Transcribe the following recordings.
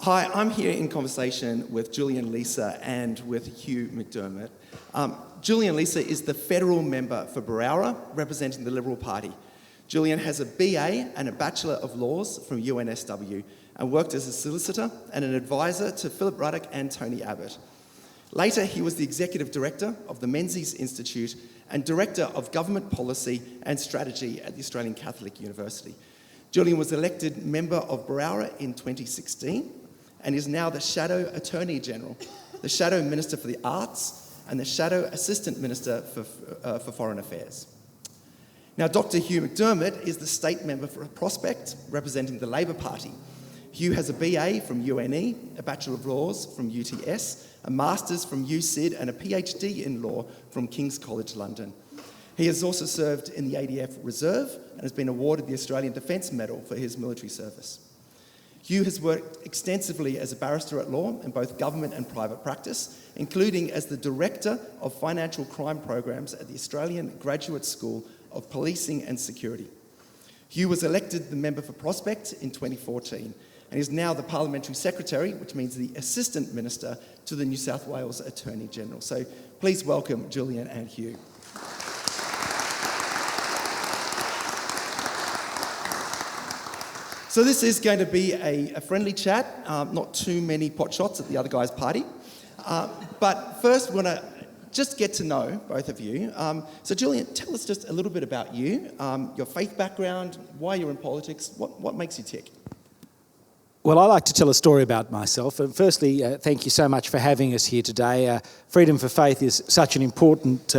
Hi, I'm here in conversation with Julian Leeser and with Hugh McDermott. Julian Leeser is the federal member for Berowra, representing the Liberal Party. Julian has a BA and a Bachelor of Laws from UNSW and worked as a solicitor and an advisor to Philip Ruddock and Tony Abbott. Later, he was the Executive Director of the Menzies Institute and Director of Government Policy and Strategy at the Australian Catholic University. Julian was elected member of Berowra in 2016 and is now the Shadow Attorney General, the Shadow Minister for the Arts and the Shadow Assistant Minister for Foreign Affairs. Now, Dr. Hugh McDermott is the State Member for Prospect, representing the Labor Party. Hugh has a BA from UNE, a Bachelor of Laws from UTS, a Master's from USyd and a PhD in Law from King's College London. He has also served in the ADF Reserve and has been awarded the Australian Defence Medal for his military service. Hugh has worked extensively as a barrister at law in both government and private practice, including as the Director of Financial Crime Programs at the Australian Graduate School of Policing and Security. Hugh was elected the member for Prospect in 2014 and is now the Parliamentary Secretary, which means the Assistant Minister to the New South Wales Attorney General. So please welcome Julian and Hugh. So this is going to be a friendly chat, not too many pot shots at the other guy's party. But first, we want to just get to know both of you. So Julian, tell us just a little bit about you, your faith background, why you're in politics, what makes you tick? Well, I like to tell a story about myself. Firstly, thank you so much for having us here today. Freedom for Faith is such an important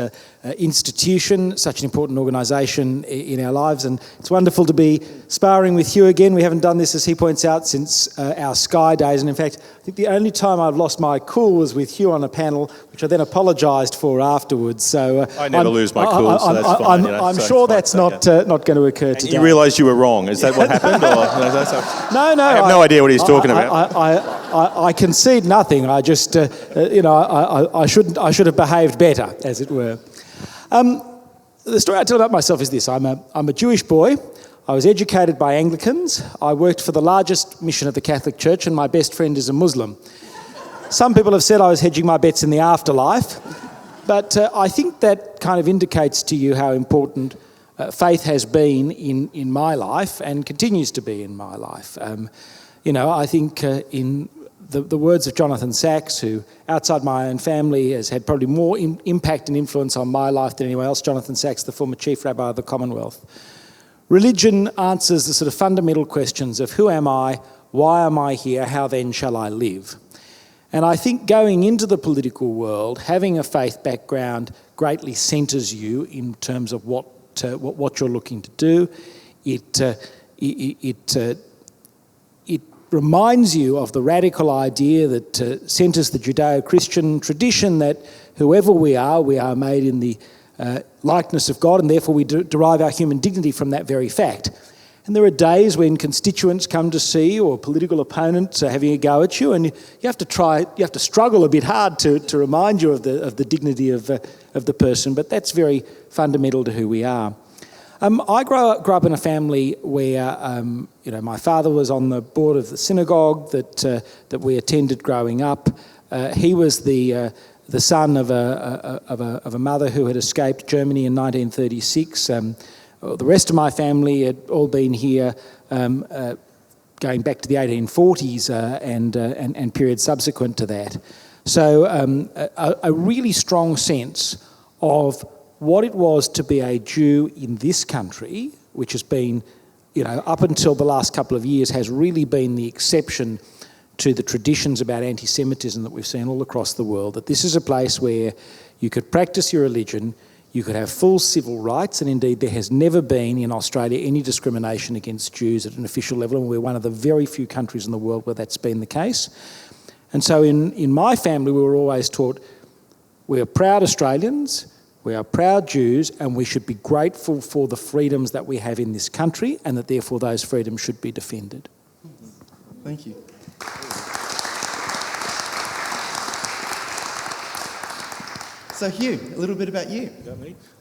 institution, such an important organisation in our lives, and it's wonderful to be sparring with Hugh again. We haven't done this, as he points out, since our Sky days, and in fact, I think the only time I've lost my cool was with Hugh on a panel, which I then apologised for afterwards. So I never lose my cool, so that's fine. I'm sure that's not going to occur today. You realised you were wrong. Is that what happened? Or? No. I have no idea what he's talking about. I concede nothing. I just, I should have behaved better, as it were. The story I tell about myself is this: I'm a Jewish boy. I was educated by Anglicans. I worked for the largest mission of the Catholic Church, and my best friend is a Muslim. Some people have said I was hedging my bets in the afterlife, but I think that kind of indicates to you how important faith has been in my life and continues to be in my life. I think in the words of Jonathan Sacks, who outside my own family has had probably more impact and influence on my life than anyone else, Jonathan Sacks, the former Chief Rabbi of the Commonwealth. Religion answers the sort of fundamental questions of who am I, why am I here, how then shall I live? And I think going into the political world, having a faith background greatly centres you in terms of what you're looking to do. It reminds you of the radical idea that centres the Judeo-Christian tradition that whoever we are made in the likeness of God, and therefore we derive our human dignity from that very fact. And there are days when constituents come to see, or political opponents are having a go at you, and you have to struggle a bit hard to remind you of the dignity of the person, but that's very fundamental to who we are. I grew up in a family where, my father was on the board of the synagogue that we attended growing up. He was the son of a mother who had escaped Germany in 1936. The rest of my family had all been here going back to the 1840s and periods subsequent to that. So a really strong sense of what it was to be a Jew in this country, which has been, up until the last couple of years, has really been the exception to the traditions about anti-Semitism that we've seen all across the world, that this is a place where you could practice your religion, you could have full civil rights, and indeed there has never been in Australia any discrimination against Jews at an official level, and we're one of the very few countries in the world where that's been the case. And so in my family we were always taught we are proud Australians, we are proud Jews, and we should be grateful for the freedoms that we have in this country, and that therefore those freedoms should be defended. Thank you. So Hugh, a little bit about you.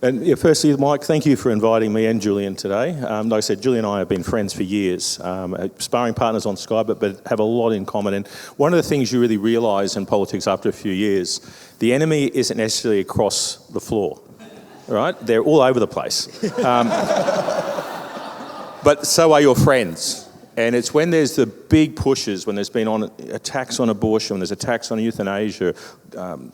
And yeah, firstly, Mike, thank you for inviting me and Julian today. Like I said, Julian and I have been friends for years, sparring partners on Sky, but have a lot in common. And one of the things you really realise in politics after a few years, the enemy isn't necessarily across the floor, right? They're all over the place. But so are your friends. And it's when there's the big pushes, when there's been attacks on abortion, when there's attacks on euthanasia,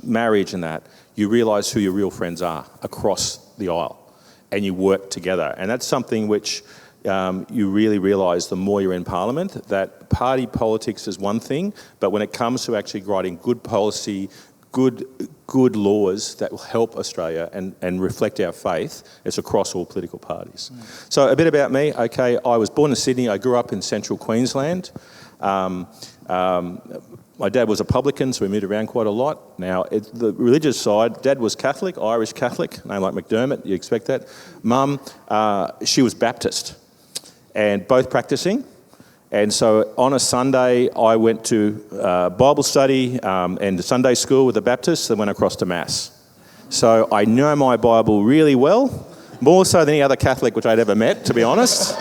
marriage and that, you realise who your real friends are across the aisle, and you work together. And that's something which you really realise the more you're in Parliament, that party politics is one thing, but when it comes to actually writing good policy, good laws that will help Australia and reflect our faith, it's across all political parties. So a bit about me. Okay, I was born in Sydney. I grew up in central Queensland. My dad was a publican, so we moved around quite a lot. Now, the religious side, Dad was Catholic, Irish Catholic, name like McDermott, you expect that. Mum, she was Baptist, and both practising. And so on a Sunday, I went to Bible study and Sunday school with the Baptists, and went across to Mass. So I know my Bible really well, more so than any other Catholic which I'd ever met, to be honest.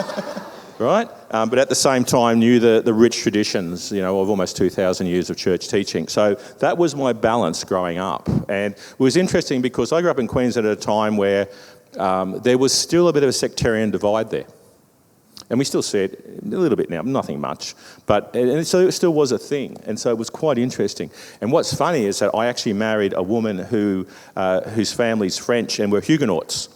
Right? But at the same time knew the rich traditions, of almost 2,000 years of church teaching. So that was my balance growing up. And it was interesting because I grew up in Queensland at a time where there was still a bit of a sectarian divide there. And we still see it a little bit now, nothing much. And so it still was a thing. And so it was quite interesting. And what's funny is that I actually married a woman whose family's French and we're Huguenots.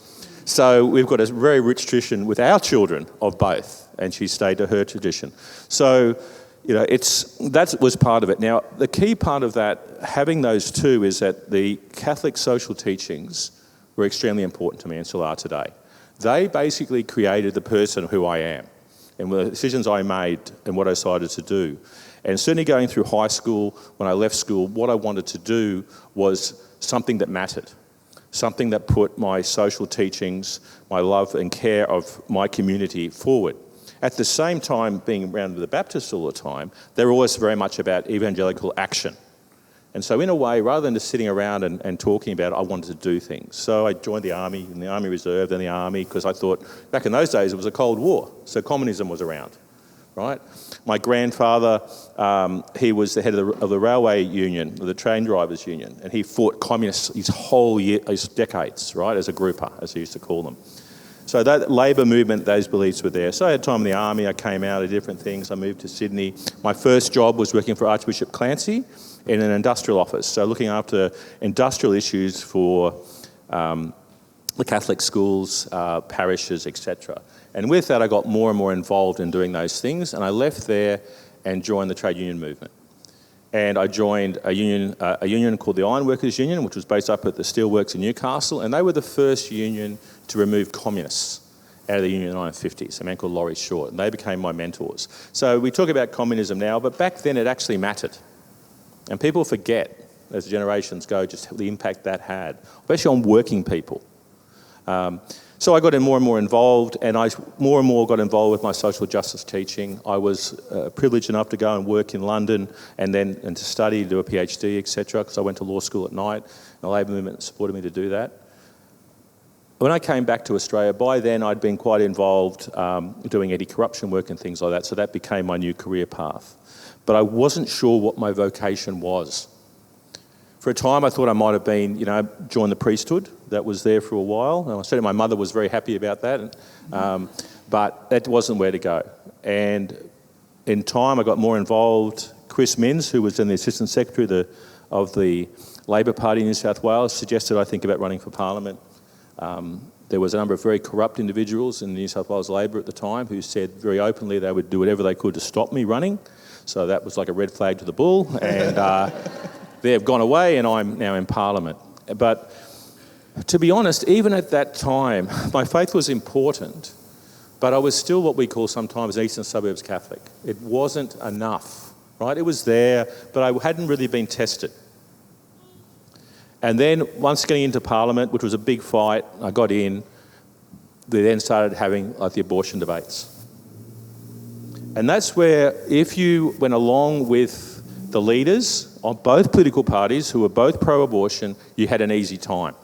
So we've got a very rich tradition with our children of both, and she stayed to her tradition. So, that was part of it. Now, the key part of that, having those two, is that the Catholic social teachings were extremely important to me and still are today. They basically created the person who I am and the decisions I made and what I decided to do. And certainly going through high school, when I left school, what I wanted to do was something that mattered. Something that put my social teachings, my love and care of my community forward. At the same time, being around the Baptists all the time, they were always very much about evangelical action. And so in a way, rather than just sitting around and talking about it, I wanted to do things. So I joined the Army, in the Army Reserve, then the Army, because I thought, back in those days, it was a Cold War, so communism was around, right? My grandfather, he was the head of the railway union, the train drivers union, and he fought communists his decades, right, as a grouper, as he used to call them. So that labour movement, those beliefs were there. So I had time in the Army, I came out of different things, I moved to Sydney. My first job was working for Archbishop Clancy in an industrial office, so looking after industrial issues for the Catholic schools, parishes, etc. And with that, I got more and more involved in doing those things, and I left there and joined the trade union movement. And I joined a union called the Ironworkers Union, which was based up at the steelworks in Newcastle, and they were the first union to remove communists out of the union in the 1950s, a man called Laurie Short, and they became my mentors. So we talk about communism now, but back then it actually mattered. And people forget, as generations go, just the impact that had, especially on working people. So I got more and more involved, and I more and more got involved with my social justice teaching. I was privileged enough to go and work in London and to study, do a PhD, etc., because I went to law school at night. The Labor movement supported me to do that. When I came back to Australia, by then I'd been quite involved doing anti-corruption work and things like that, so that became my new career path. But I wasn't sure what my vocation was. For a time, I thought I might have been, joined the priesthood. That was there for a while. And I said my mother was very happy about that, but that wasn't where to go. And in time, I got more involved. Chris Minns, who was then the Assistant Secretary of the Labor Party in New South Wales, suggested I think about running for Parliament. There was a number of very corrupt individuals in New South Wales Labor at the time who said very openly they would do whatever they could to stop me running. So that was like a red flag to the bull, and they've gone away, and I'm now in Parliament. But to be honest, even at that time, my faith was important, but I was still what we call sometimes Eastern Suburbs Catholic. It wasn't enough, right? It was there, but I hadn't really been tested. And then once getting into Parliament, which was a big fight, I got in, they then started having the abortion debates. And that's where, if you went along with the leaders on both political parties who were both pro-abortion, you had an easy time.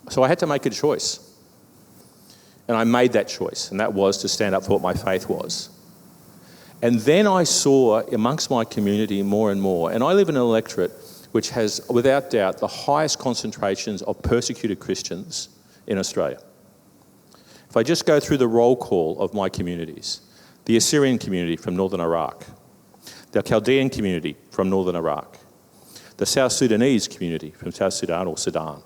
So I had to make a choice. And I made that choice, and that was to stand up for what my faith was. And then I saw amongst my community more and more, and I live in an electorate which has, without doubt, the highest concentrations of persecuted Christians in Australia. If I just go through the roll call of my communities, the Assyrian community from northern Iraq, the Chaldean community from northern Iraq, the South Sudanese community from South Sudan or Sudan,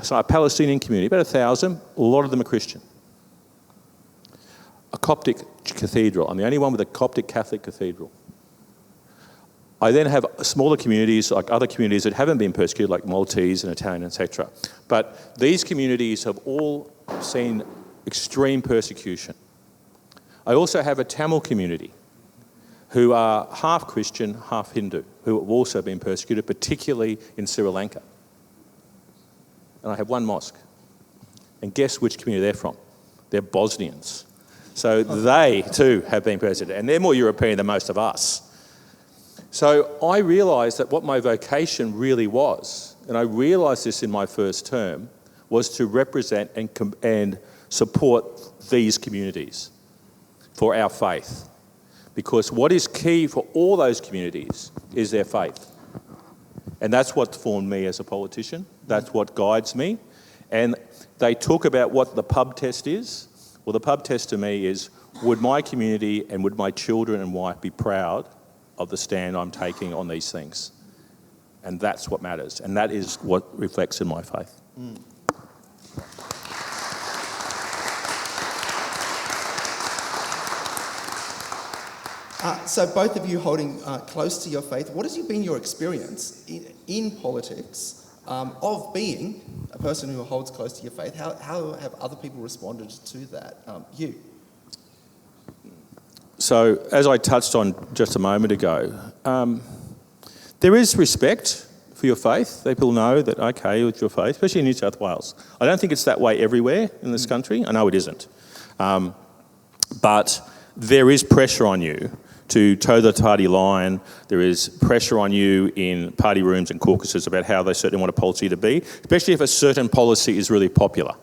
so a Palestinian community, about 1,000, a lot of them are Christian. A Coptic cathedral, I'm the only one with a Coptic Catholic cathedral. I then have smaller communities, like other communities that haven't been persecuted, like Maltese and Italian, etc. But these communities have all seen extreme persecution. I also have a Tamil community who are half Christian, half Hindu, who have also been persecuted, particularly in Sri Lanka. And I have one mosque. And guess which community they're from? They're Bosnians. So they too have been persecuted, and they're more European than most of us. So I realised that what my vocation really was, and I realised this in my first term, was to represent and support these communities for our faith. Because what is key for all those communities is their faith. And that's what formed me as a politician. That's what guides me. And they talk about what the pub test is. Well, the pub test to me is, would my community and would my children and wife be proud of the stand I'm taking on these things? And that's what matters. And that is what reflects in my faith. Mm. So both of you holding close to your faith, what has been your experience in politics of being a person who holds close to your faith? How have other people responded to that? Hugh? So, as I touched on just a moment ago, there is respect for your faith. People know that, okay, with your faith, especially in New South Wales. I don't think it's that way everywhere in this country. I know it isn't. But there is pressure on you to toe the party line. There is pressure on you in party rooms and caucuses about how they certainly want a policy to be, especially if a certain policy is really popular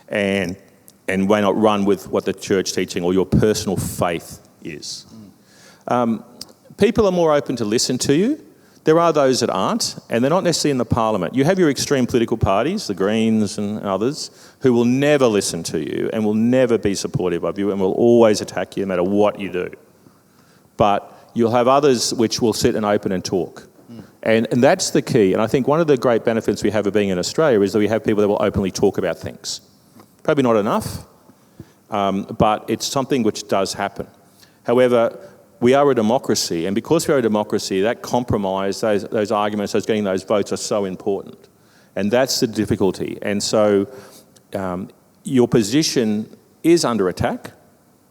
and may not run with what the church teaching or your personal faith is. People are more open to listen to you. There are those that aren't, and they're not necessarily in the parliament. You have your extreme political parties, the Greens and others, who will never listen to you and will never be supportive of you and will always attack you no matter what you do. But you'll have others which will sit and open and talk. And that's the key. And I think one of the great benefits we have of being in Australia is that we have people that will openly talk about things. Probably not enough, but it's something which does happen. However, we are a democracy, and because we are a democracy, that compromise, those arguments, getting those votes are so important. And that's the difficulty. And so your position is under attack,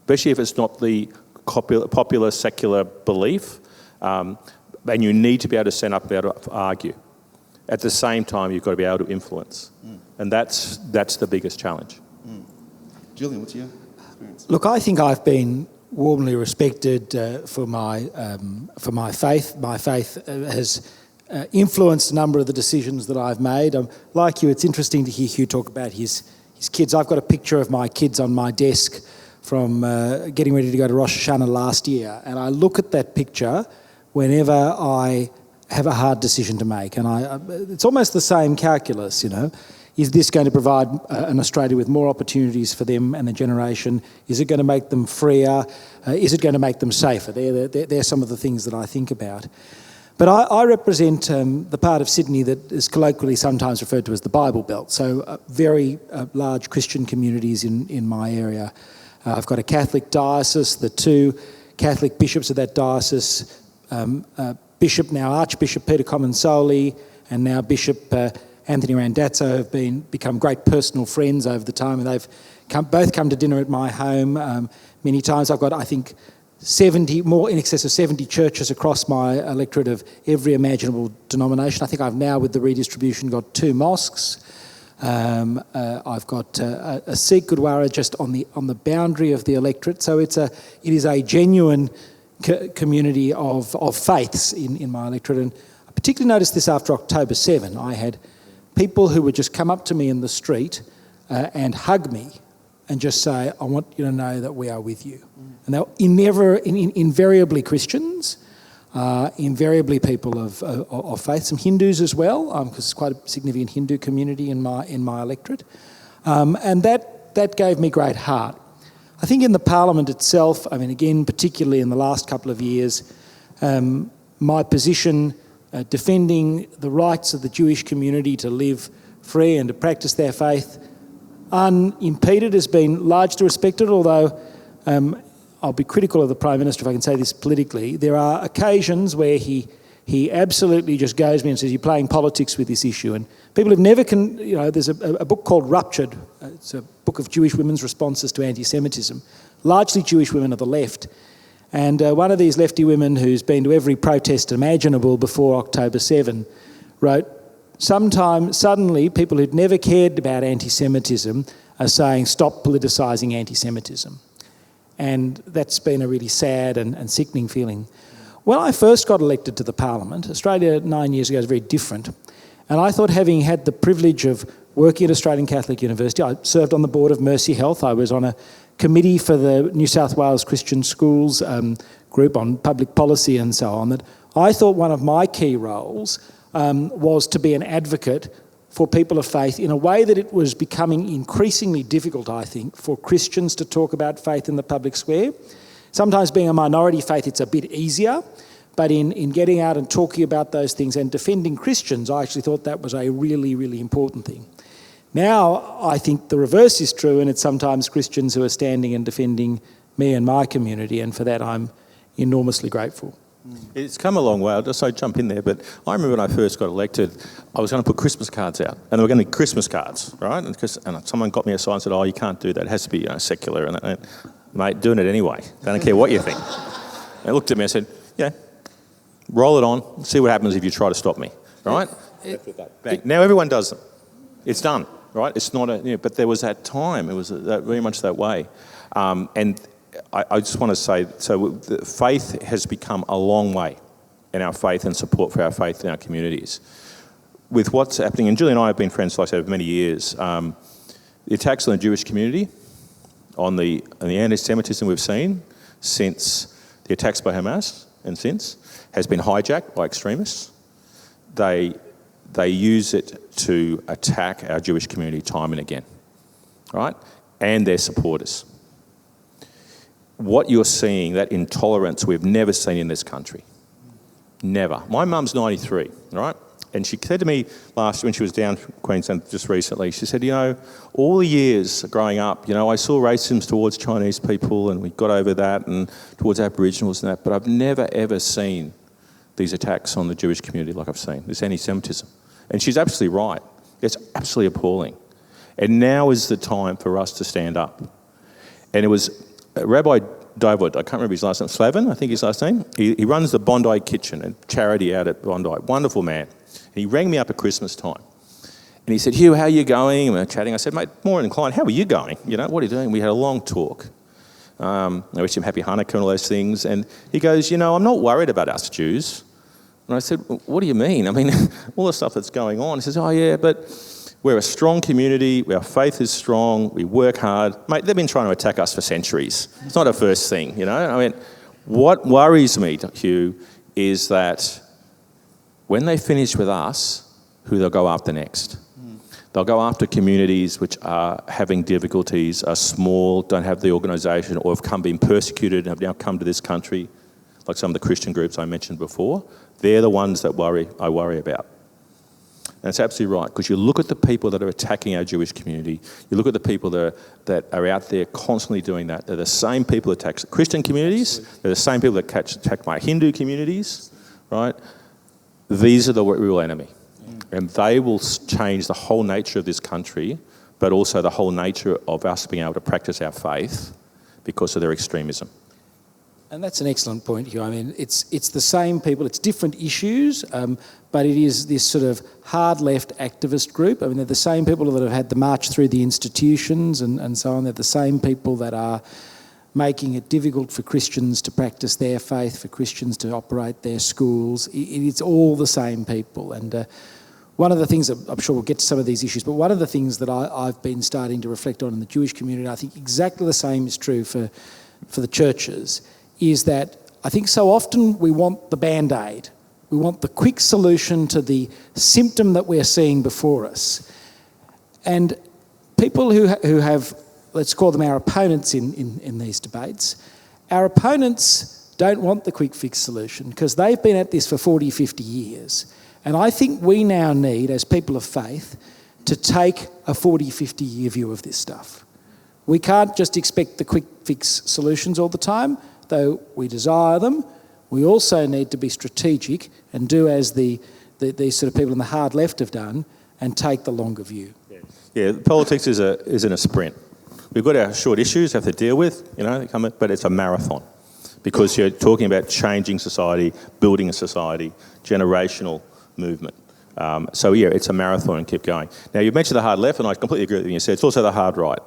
especially if it's not the popular secular belief, and you need to be able to stand up and be able to argue. At the same time, you've got to be able to influence. And that's the biggest challenge. Julian, what's your experience? Look, I think I've been warmly respected for my faith. My faith has influenced a number of the decisions that I've made. Like you, it's interesting to hear Hugh talk about his kids. I've got a picture of my kids on my desk from getting ready to go to Rosh Hashanah last year, and I look at that picture whenever I have a hard decision to make, and it's almost the same calculus, you know. Is this going to provide an Australia with more opportunities for them and the generation? Is it going to make them freer? Is it going to make them safer? They're some of the things that I think about. But I represent the part of Sydney that is colloquially sometimes referred to as the Bible Belt, so very large Christian communities in my area. I've got a Catholic diocese, the two Catholic bishops of that diocese, Archbishop Peter Comensoli and now Bishop Anthony Randazzo have become great personal friends over the time, and they've both come to dinner at my home many times. I've got, I think, in excess of 70 churches across my electorate of every imaginable denomination. I think I've now, with the redistribution, got 2 mosques. I've got a Sikh Gurdwara just on the boundary of the electorate, so it is a genuine community of faiths in my electorate. And I particularly noticed this after October 7. I had people who would just come up to me in the street and hug me and just say, I want you to know that we are with you. And they were invariably Christians, invariably people of faith, some Hindus as well, because it's quite a significant Hindu community in my electorate. And that gave me great heart. I think in the Parliament itself, I mean, again, particularly in the last couple of years, my position defending the rights of the Jewish community to live free and to practice their faith unimpeded has been largely respected, although I'll be critical of the Prime Minister if I can say this politically. There are occasions where he absolutely just goes me and says, you're playing politics with this issue. And people have never there's a book called Ruptured. It's a book of Jewish women's responses to anti-Semitism, largely Jewish women of the left. And one of these lefty women who's been to every protest imaginable before October 7 wrote, suddenly people who'd never cared about anti-Semitism are saying, stop politicising anti-Semitism. And that's been a really sad and sickening feeling. When I first got elected to the Parliament, Australia 9 years ago was very different. And I thought, having had the privilege of working at Australian Catholic University, I served on the board of Mercy Health. I was on a committee for the New South Wales Christian Schools group on public policy and so on, that I thought one of my key roles was to be an advocate for people of faith in a way that it was becoming increasingly difficult, I think, for Christians to talk about faith in the public square. Sometimes being a minority faith, it's a bit easier, but in getting out and talking about those things and defending Christians, I actually thought that was a really, really important thing. Now, I think the reverse is true, and it's sometimes Christians who are standing and defending me and my community, and for that I'm enormously grateful. It's come a long way. I'll just jump in there, but I remember when I first got elected, I was going to put Christmas cards out, and they were going to be Christmas cards, right? And someone got me aside and said, "Oh, you can't do that. It has to be secular." And mate, doing it anyway. Don't care what you think. And they looked at me and said, "Yeah, roll it on. See what happens if you try to stop me." Right? Now everyone does them. It's done. Right? It's not but there was that time. It was very much that way, and I just want to say, so the faith has become a long way in our faith and support for our faith in our communities. With what's happening, and Julian and I have been friends, like I said, for many years, the attacks on the Jewish community, on the anti-Semitism we've seen since the attacks by Hamas and since, has been hijacked by extremists. They use it to attack our Jewish community time and again, right? And their supporters. What you're seeing, that intolerance we've never seen in this country. Never. My mum's 93, right? And she said to me when she was down in Queensland just recently, she said, all the years growing up, I saw racism towards Chinese people and we got over that, and towards Aboriginals and that, but I've never ever seen these attacks on the Jewish community like I've seen, this anti-Semitism. And she's absolutely right. It's absolutely appalling. And now is the time for us to stand up. And it was Rabbi David, I can't remember his last name, Slavin, I think his last name. He runs the Bondi Kitchen, a charity out at Bondi. Wonderful man. And he rang me up at Christmas time. And he said, "Hugh, how are you going?" And we were chatting. I said, "Mate, more inclined, how are you going? What are you doing?" We had a long talk. I wished him happy Hanukkah and all those things. And he goes, "I'm not worried about us Jews." And I said, "What do you mean? I mean, all the stuff that's going on." He says, "Oh, yeah, but we're a strong community, our faith is strong, we work hard." Mate, they've been trying to attack us for centuries. It's not a first thing, I mean, what worries me, Hugh, is that when they finish with us, who they'll go after next. They'll go after communities which are having difficulties, are small, don't have the organisation, or have been persecuted and have now come to this country, like some of the Christian groups I mentioned before. They're the ones that I worry about. And it's absolutely right, because you look at the people that are attacking our Jewish community, you look at the people that are out there constantly doing that. They're the same people that attack Christian communities, they're the same people that attack my Hindu communities, right? These are the real enemy. And they will change the whole nature of this country, but also the whole nature of us being able to practice our faith because of their extremism. And that's an excellent point, Hugh. I mean, it's the same people, it's different issues, but it is this sort of hard left activist group. I mean, they're the same people that have had the march through the institutions and so on. They're the same people that are making it difficult for Christians to practice their faith, for Christians to operate their schools. It's all the same people. And one of the things, I'm sure we'll get to some of these issues, but one of the things that I've been starting to reflect on in the Jewish community, and I think exactly the same is true for the churches, is that I think so often we want the Band-Aid. We want the quick solution to the symptom that we're seeing before us. And people who have, let's call them our opponents in these debates, our opponents don't want the quick fix solution because they've been at this for 40, 50 years. And I think we now need, as people of faith, to take a 40, 50 year view of this stuff. We can't just expect the quick fix solutions all the time, though we desire them. We also need to be strategic and do as these sort of people in the hard left have done and take the longer view. Yeah, politics is in a sprint. We've got our short issues we have to deal with, but it's a marathon because you're talking about changing society, building a society, generational movement. It's a marathon and keep going. Now, you mentioned the hard left, and I completely agree with what you said. It's also the hard right.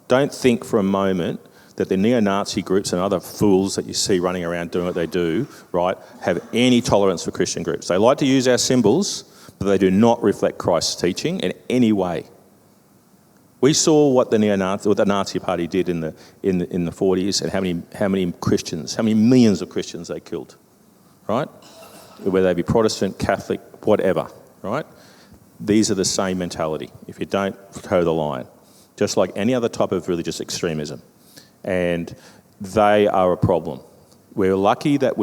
Don't think for a moment that the neo-Nazi groups and other fools that you see running around doing what they do, right, have any tolerance for Christian groups. They like to use our symbols, but they do not reflect Christ's teaching in any way. We saw what the Nazi Party did in the 40s, and how many Christians, how many millions of Christians they killed, right? Whether they be Protestant, Catholic, whatever, right? These are the same mentality. If you don't toe the line, just like any other type of religious extremism, and they are a problem. We're lucky that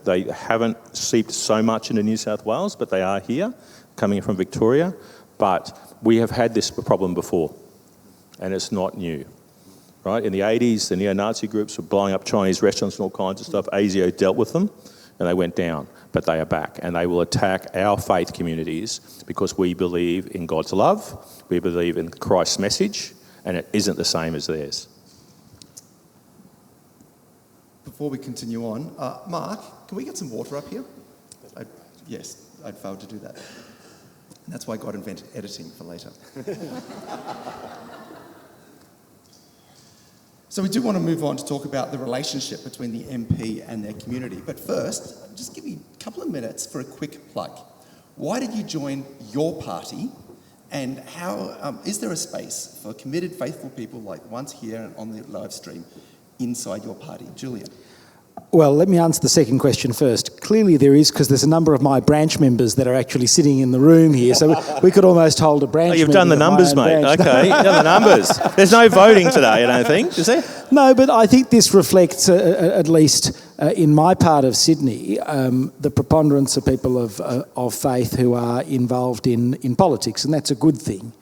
they haven't seeped so much into New South Wales, but they are here, coming from Victoria. But we have had this problem before, and it's not new, right? In the 80s, the neo-Nazi groups were blowing up Chinese restaurants and all kinds of stuff. ASIO dealt with them, and they went down, but they are back, and they will attack our faith communities because we believe in God's love, we believe in Christ's message, and it isn't the same as theirs. Before we continue on, Mark, can we get some water up here? Yes, I'd failed to do that. And that's why God invented editing for later. So we do want to move on to talk about the relationship between the MP and their community. But first, just give me a couple of minutes for a quick plug. Why did you join your party? And how is there a space for committed, faithful people like the ones here and on the live stream inside your party? Julian. Well, let me answer the second question first. Clearly there is, because there's a number of my branch members that are actually sitting in the room here, so we could almost hold a branch. Oh, you've done the numbers, mate. Branch. Okay, you've done the numbers. There's no voting today, I don't think, is there? No, but I think this reflects, at least in my part of Sydney, the preponderance of people of faith who are involved in politics, and that's a good thing.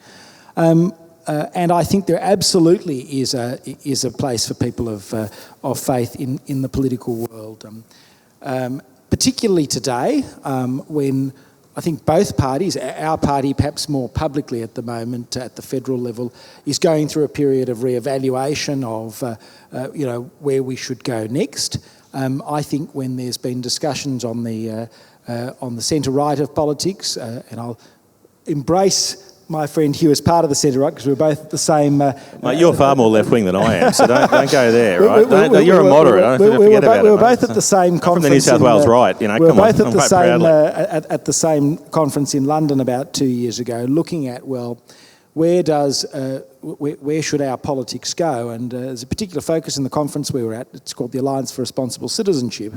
And I think there absolutely is a place for people of faith in the political world, particularly today, when I think both parties, our party perhaps more publicly at the moment at the federal level, is going through a period of re-evaluation of where we should go next. I think when there's been discussions on the centre-right of politics, and I'll embrace my friend Hugh as part of the centre-right because we're both the same... Mate, you're far more left-wing than I am, so don't go there, right? You're a moderate, we were both at the same conference... From the New South Wales right, we were both at the same conference in London about 2 years ago, looking at, where should our politics go? And there's a particular focus in the conference we were at, it's called the Alliance for Responsible Citizenship,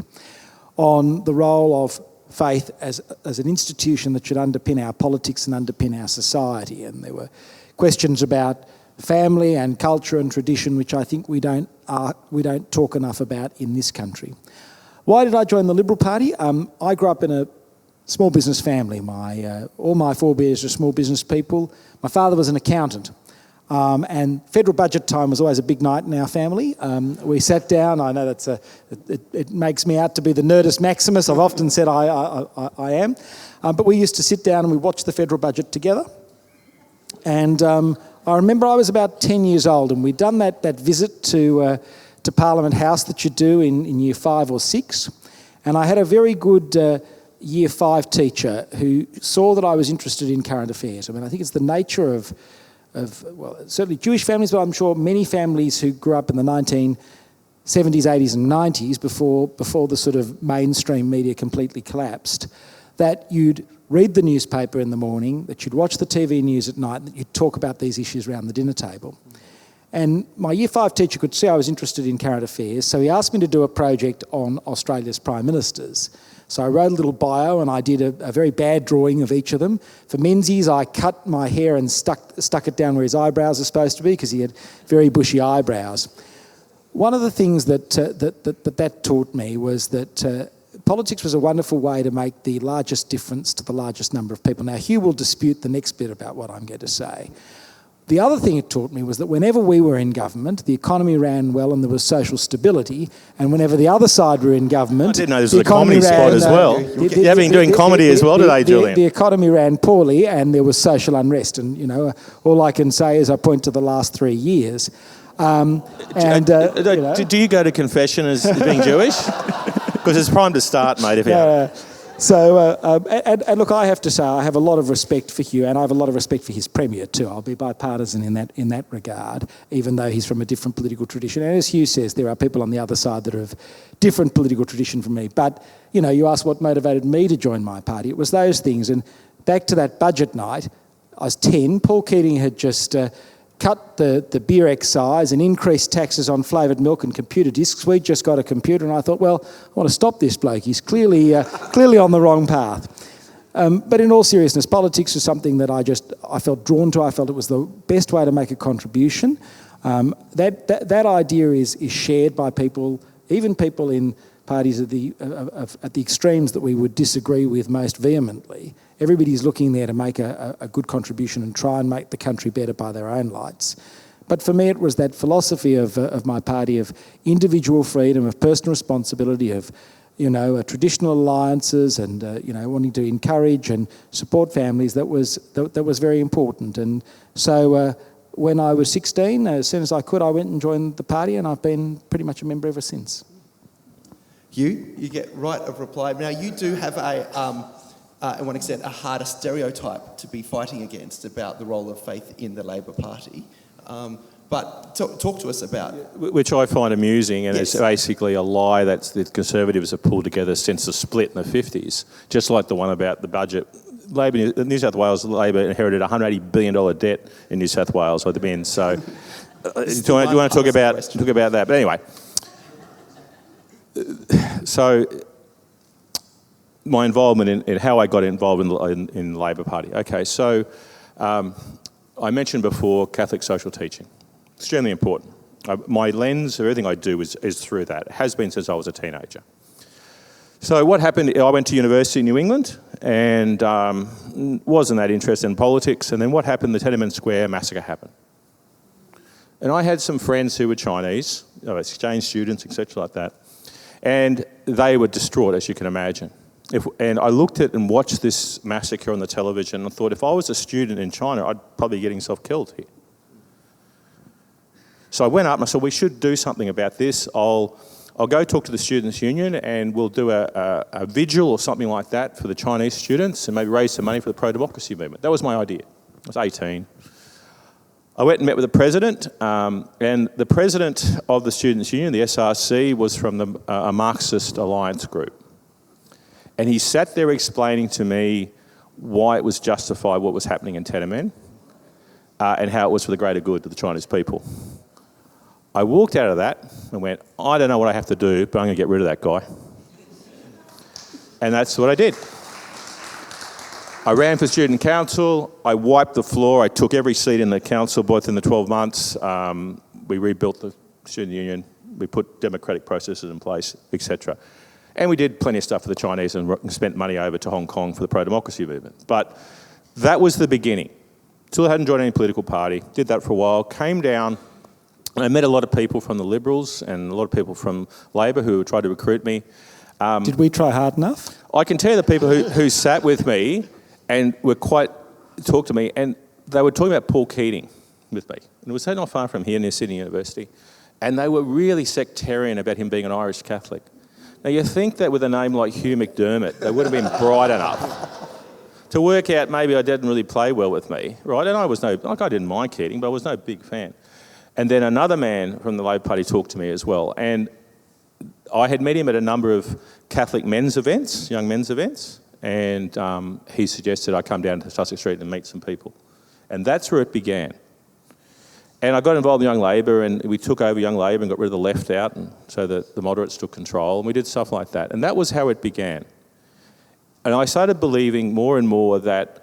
on the role of faith as an institution that should underpin our politics and underpin our society. And there were questions about family and culture and tradition, which I think we don't talk enough about in this country. Why did I join the Liberal Party? I grew up in a small business family. All my forebears are small business people. My father was an accountant. And federal budget time was always a big night in our family. We sat down. I know it makes me out to be the nerdist maximus. I've often said I am. But we used to sit down and we watched the federal budget together. And I remember I was about 10 years old and we'd done that visit to Parliament House that you do in year 5 or 6. And I had a very good year 5 teacher who saw that I was interested in current affairs. I mean, I think it's the nature of certainly Jewish families, but I'm sure many families who grew up in the 70s, 80s and 90s, before the sort of mainstream media completely collapsed, that you'd read the newspaper in the morning, that you'd watch the TV news at night, and that you'd talk about these issues around the dinner table. And my Year 5 teacher could see I was interested in current affairs, so he asked me to do a project on Australia's Prime Ministers. So I wrote a little bio and I did a very bad drawing of each of them. For Menzies, I cut my hair and stuck it down where his eyebrows are supposed to be because he had very bushy eyebrows. One of the things that taught me was that politics was a wonderful way to make the largest difference to the largest number of people. Now, Hugh will dispute the next bit about what I'm going to say. The other thing it taught me was that whenever we were in government, the economy ran well and there was social stability, and whenever the other side were in government... I didn't know this was a comedy spot as well. You've been doing comedy as well today, Julian. The economy ran poorly and there was social unrest, and, you know, all I can say is I point to the last 3 years. Do you go to confession as being Jewish? Because it's time to start, mate, if you haven't. And look, I have to say, I have a lot of respect for Hugh, and I have a lot of respect for his Premier too. I'll be bipartisan in that regard, even though he's from a different political tradition. And as Hugh says, there are people on the other side that are of different political tradition from me. But, you know, you ask what motivated me to join my party. It was those things. And back to that budget night, I was 10. Paul Keating had just... cut the beer excise and increased taxes on flavoured milk and computer discs. We'd just got a computer and I thought, well, I want to stop this bloke. He's clearly on the wrong path. But in all seriousness, politics was something that I felt drawn to. I felt it was the best way to make a contribution. That idea is shared by people, even people in parties at the extremes that we would disagree with most vehemently. Everybody's looking there to make a good contribution and try and make the country better by their own lights. But for me, it was that philosophy of my party of individual freedom, of personal responsibility, of, you know, traditional alliances, and you know, wanting to encourage and support families. That was very important. And so when I was 16, as soon as I could, I went and joined the party, and I've been pretty much a member ever since. Hugh, you get right of reply. Now, you do have to one extent, a harder stereotype to be fighting against about the role of faith in the Labor Party. But talk to us about... Which I find amusing, and Yes. It's basically a lie that the Conservatives have pulled together since the split in the 50s, just like the one about the budget. New South Wales Labor inherited a $180 billion debt in New South Wales at the end. So do you want to talk about that? But anyway, so... my involvement in how I got involved in the Labor Party. Okay, so I mentioned before Catholic social teaching. Extremely important. My lens, everything I do is through that. It has been since I was a teenager. So what happened, I went to university in New England and wasn't that interested in politics. And then what happened, the Tiananmen Square massacre happened. And I had some friends who were Chinese, exchange students, etc. like that. And they were distraught, as you can imagine. And I looked at and watched this massacre on the television and I thought, if I was a student in China, I'd probably be getting myself killed here. So I went up and I said, we should do something about this. I'll go talk to the Students' Union and we'll do a vigil or something like that for the Chinese students and maybe raise some money for the pro-democracy movement. That was my idea. I was 18. I went and met with the president, and the president of the Students' Union, the SRC, was from a Marxist alliance group. And he sat there explaining to me why it was justified what was happening in Tiananmen and how it was for the greater good of the Chinese people. I walked out of that and went, I don't know what I have to do, but I'm going to get rid of that guy. And that's what I did. I ran for student council. I wiped the floor. I took every seat in the council, both in the 12 months. We rebuilt the student union. We put democratic processes in place, etc. And we did plenty of stuff for the Chinese and spent money over to Hong Kong for the pro-democracy movement. But that was the beginning. Still hadn't joined any political party. Did that for a while. Came down and I met a lot of people from the Liberals and a lot of people from Labor who tried to recruit me. Did we try hard enough? I can tell you the people who sat with me and talked to me, and they were talking about Paul Keating with me. And it was not far from here near Sydney University. And they were really sectarian about him being an Irish Catholic. Now, you think that with a name like Hugh McDermott, they would have been bright enough to work out maybe I didn't really play well with me, right? And I didn't mind Keating, but I was no big fan. And then another man from the Labor Party talked to me as well. And I had met him at a number of Catholic men's events, young men's events, and he suggested I come down to Sussex Street and meet some people. And that's where it began. And I got involved in Young Labor, and we took over Young Labor and got rid of the left out, and so that the moderates took control, and we did stuff like that. And that was how it began. And I started believing more and more that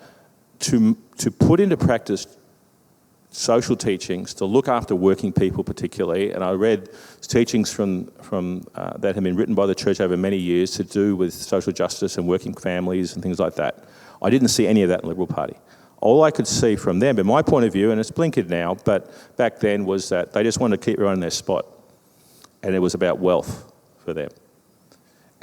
to put into practice social teachings, to look after working people particularly, and I read teachings from that had been written by the church over many years to do with social justice and working families and things like that. I didn't see any of that in the Liberal Party. All I could see from them, in my point of view, and it's blinkered now, but back then was that they just wanted to keep everyone in their spot. And it was about wealth for them.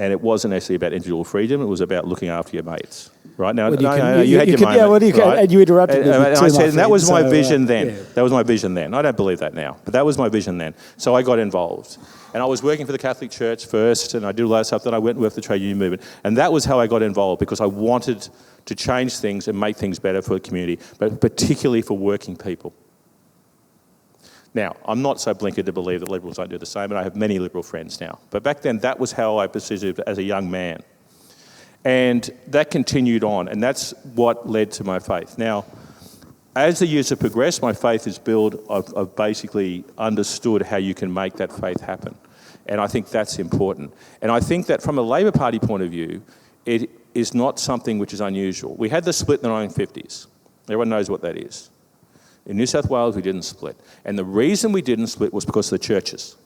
And it wasn't actually about individual freedom, it was about looking after your mates. Right? Now, you had your moment, yeah, well, you right? and you interrupted me. And I said, and that was my vision then. Yeah. That was my vision then. I don't believe that now, but that was my vision then. So I got involved. And I was working for the Catholic Church first, and I did a lot of stuff. Then I went with the trade union movement. And that was how I got involved, because I wanted to change things and make things better for the community, but particularly for working people. Now, I'm not so blinkered to believe that Liberals don't do the same, and I have many Liberal friends now. But back then, that was how I perceived it as a young man. And that continued on, and that's what led to my faith. Now, as the years have progressed, my faith is built. I've basically understood how you can make that faith happen. And I think that's important. And I think that from a Labor Party point of view, it is not something which is unusual. We had the split in the 1950s. Everyone knows what that is. In New South Wales, we didn't split. And the reason we didn't split was because of the churches.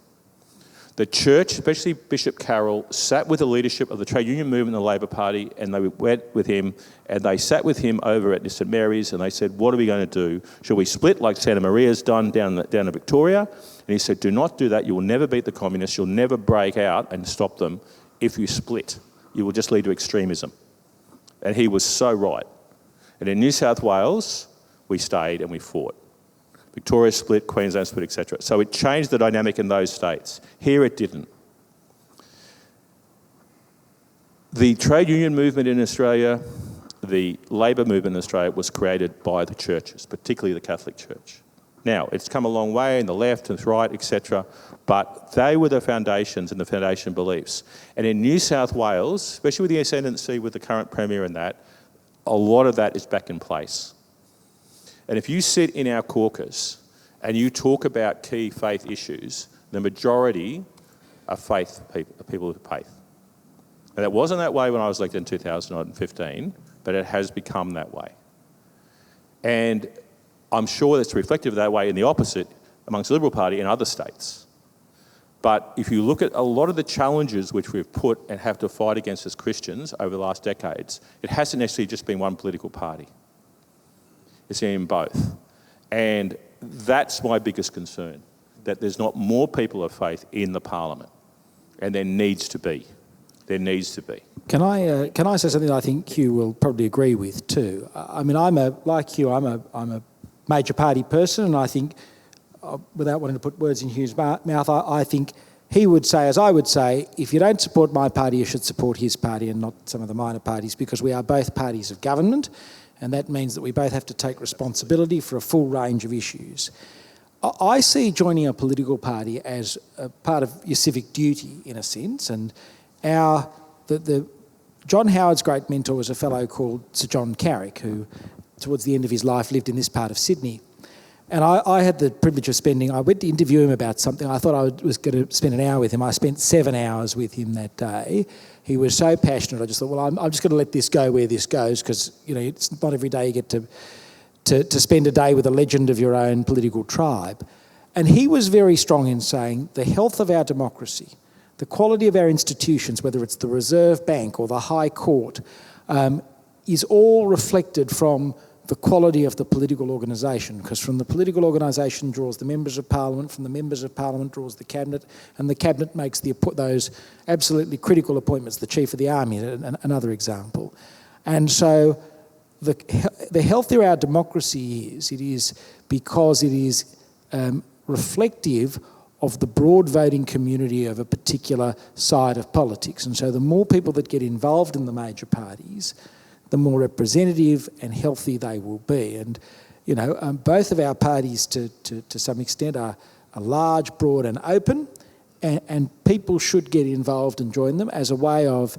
The church, especially Bishop Carroll, sat with the leadership of the trade union movement and the Labor Party, and they went with him, and they sat with him over at St Mary's, and they said, what are we going to do? Shall we split like Santa Maria's done down in Victoria? And he said, do not do that. You will never beat the communists. You'll never break out and stop them if you split. You will just lead to extremism. And he was so right. And in New South Wales, we stayed and we fought. Victoria split, Queensland split, etc. So it changed the dynamic in those states. Here it didn't. The trade union movement in Australia, the Labor movement in Australia was created by the churches, particularly the Catholic Church. Now, it's come a long way in the left and the right, etc., but they were the foundations and the foundation beliefs. And in New South Wales, especially with the ascendancy with the current Premier and that, a lot of that is back in place. And if you sit in our caucus and you talk about key faith issues, the majority are people of faith. And it wasn't that way when I was elected in 2015, but it has become that way. And I'm sure that's reflective of that way in the opposite amongst the Liberal Party in other states. But if you look at a lot of the challenges which we've put and have to fight against as Christians over the last decades, it hasn't necessarily just been one political party. It's in both. And that's my biggest concern, that there's not more people of faith in the Parliament. And there needs to be. There needs to be. Can I say something that I think Hugh will probably agree with too? I mean, like Hugh, I'm a major party person, and I think, without wanting to put words in Hugh's mouth, I think he would say, as I would say, if you don't support my party, you should support his party and not some of the minor parties, because we are both parties of government, and that means that we both have to take responsibility for a full range of issues. I see joining a political party as a part of your civic duty, in a sense, and John Howard's great mentor was a fellow called Sir John Carrick, who, towards the end of his life, lived in this part of Sydney. And I had the privilege of I went to interview him about something. I thought I was going to spend an hour with him. I spent 7 hours with him that day. He was so passionate. I just thought, well, I'm just going to let this go where this goes, because, you know, it's not every day you get to spend a day with a legend of your own political tribe. And he was very strong in saying the health of our democracy, the quality of our institutions, whether it's the Reserve Bank or the High Court, is all reflected from the quality of the political organisation, because from the political organisation draws the members of Parliament, from the members of Parliament draws the Cabinet, and the Cabinet makes those absolutely critical appointments, the Chief of the Army, another example. And so the healthier our democracy is, it is because it is reflective of the broad voting community of a particular side of politics. And so the more people that get involved in the major parties, the more representative and healthy they will be. And both of our parties to some extent are large, broad and open, and people should get involved and join them as a way of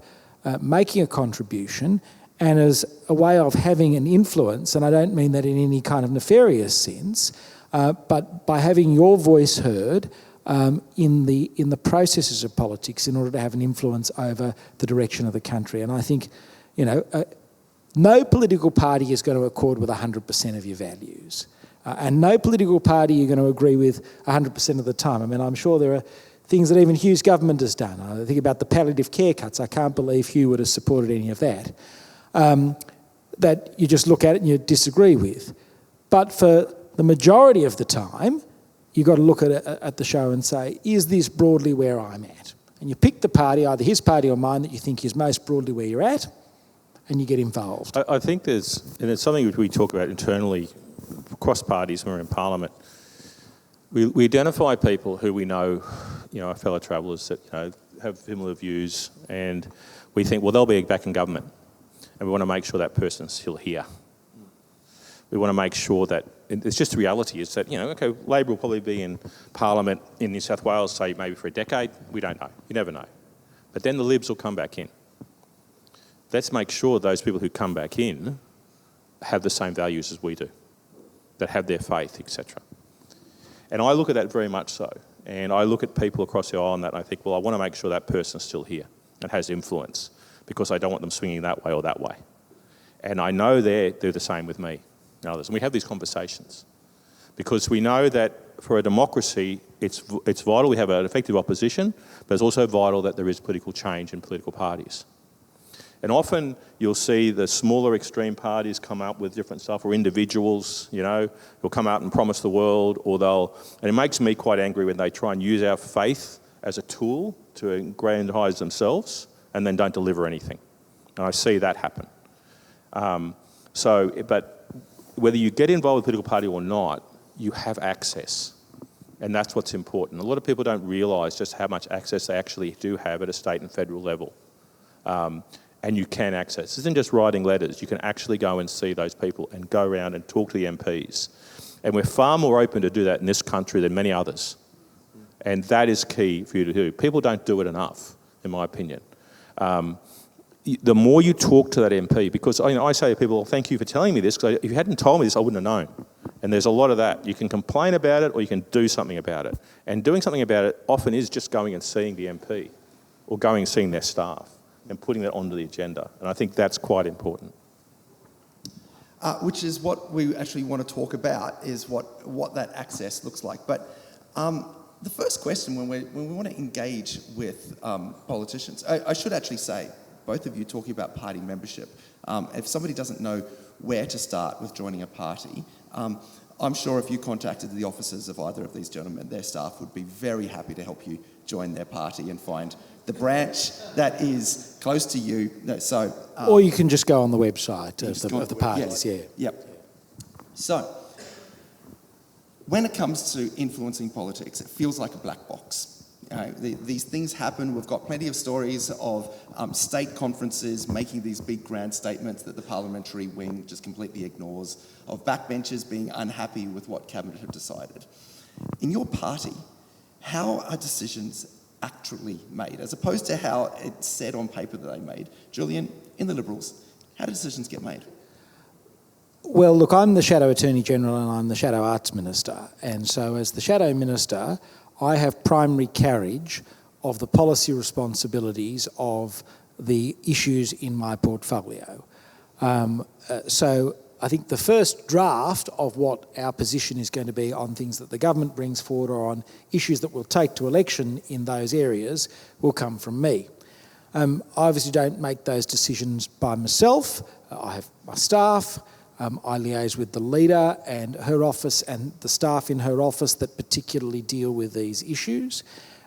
making a contribution and as a way of having an influence, and I don't mean that in any kind of nefarious sense, but by having your voice heard in the processes of politics in order to have an influence over the direction of the country. And I think, no political party is going to accord with 100% of your values. And no political party you're going to agree with 100% of the time. I mean, I'm sure there are things that even Hugh's government has done. I think about the palliative care cuts. I can't believe Hugh would have supported any of that. That you just look at it and you disagree with. But for the majority of the time, you've got to look at the show and say, is this broadly where I'm at? And you pick the party, either his party or mine, that you think is most broadly where you're at, and you get involved. I think and it's something which we talk about internally, across parties when we're in Parliament. We identify people who we know, our fellow travellers that have similar views, and we think, well, they'll be back in government, and we want to make sure that person's still here. We want to make sure that it's just the reality is that, okay, Labor will probably be in Parliament in New South Wales, say maybe for a decade. We don't know. You never know. But then the Libs will come back in. Let's make sure those people who come back in have the same values as we do, that have their faith, etc. And I look at that very much so. And I look at people across the aisle and that, and I think, well, I want to make sure that person's still here and has influence, because I don't want them swinging that way or that way. And I know they're the same with me and others. And we have these conversations because we know that for a democracy, it's vital we have an effective opposition, but it's also vital that there is political change in political parties. And often you'll see the smaller extreme parties come up with different stuff, or individuals, will come out and promise the world, and it makes me quite angry when they try and use our faith as a tool to aggrandise themselves and then don't deliver anything. And I see that happen. But whether you get involved with a political party or not, you have access. And that's what's important. A lot of people don't realise just how much access they actually do have at a state and federal level. And you can access. This isn't just writing letters. You can actually go and see those people and go around and talk to the MPs. And we're far more open to do that in this country than many others. And that is key for you to do. People don't do it enough, in my opinion. The more you talk to that MP, because I say to people, well, thank you for telling me this, because if you hadn't told me this, I wouldn't have known. And there's a lot of that. You can complain about it or you can do something about it. And doing something about it often is just going and seeing the MP or going and seeing their staff and putting that onto the agenda. And I think that's quite important. Which is what we actually want to talk about, is what that access looks like. But the first question when we want to engage with politicians, I should actually say, both of you talking about party membership, if somebody doesn't know where to start with joining a party, I'm sure if you contacted the officers of either of these gentlemen, their staff would be very happy to help you join their party and find the branch that is close to you. Or you can just go on the website of the parties, yes. yeah. Yep. So, when it comes to influencing politics, it feels like a black box. These things happen. We've got plenty of stories of state conferences making these big grand statements that the parliamentary wing just completely ignores, of backbenchers being unhappy with what Cabinet have decided. In your party, how are decisions actually made, as opposed to how it's said on paper that they made? Julian, in the Liberals, how do decisions get made? Well, look, I'm the Shadow Attorney-General and I'm the Shadow Arts Minister. And so as the Shadow Minister, I have primary carriage of the policy responsibilities of the issues in my portfolio. So I think the first draft of what our position is going to be on things that the government brings forward or on issues that we'll take to election in those areas will come from me. I obviously don't make those decisions by myself. I have my staff. I liaise with the leader and her office and the staff in her office that particularly deal with these issues.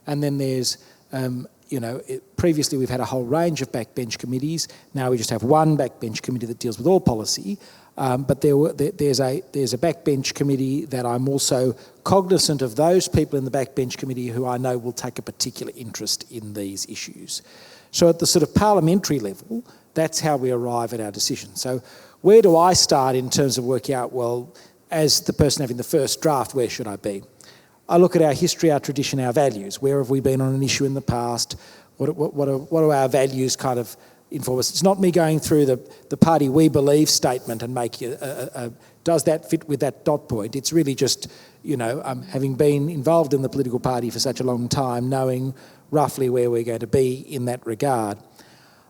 And then there's, previously we've had a whole range of backbench committees. Now we just have one backbench committee that deals with all policy. But there's a backbench committee that I'm also cognizant of those people in the backbench committee who I know will take a particular interest in these issues. So at the sort of parliamentary level, that's how we arrive at our decision. So where do I start in terms of working out, well, as the person having the first draft, where should I be? I look at our history, our tradition, our values. Where have we been on an issue in the past? What are our values kind of inform us? It's not me going through the party we believe statement and make does that fit with that dot point? It's really just, having been involved in the political party for such a long time, knowing roughly where we're going to be in that regard.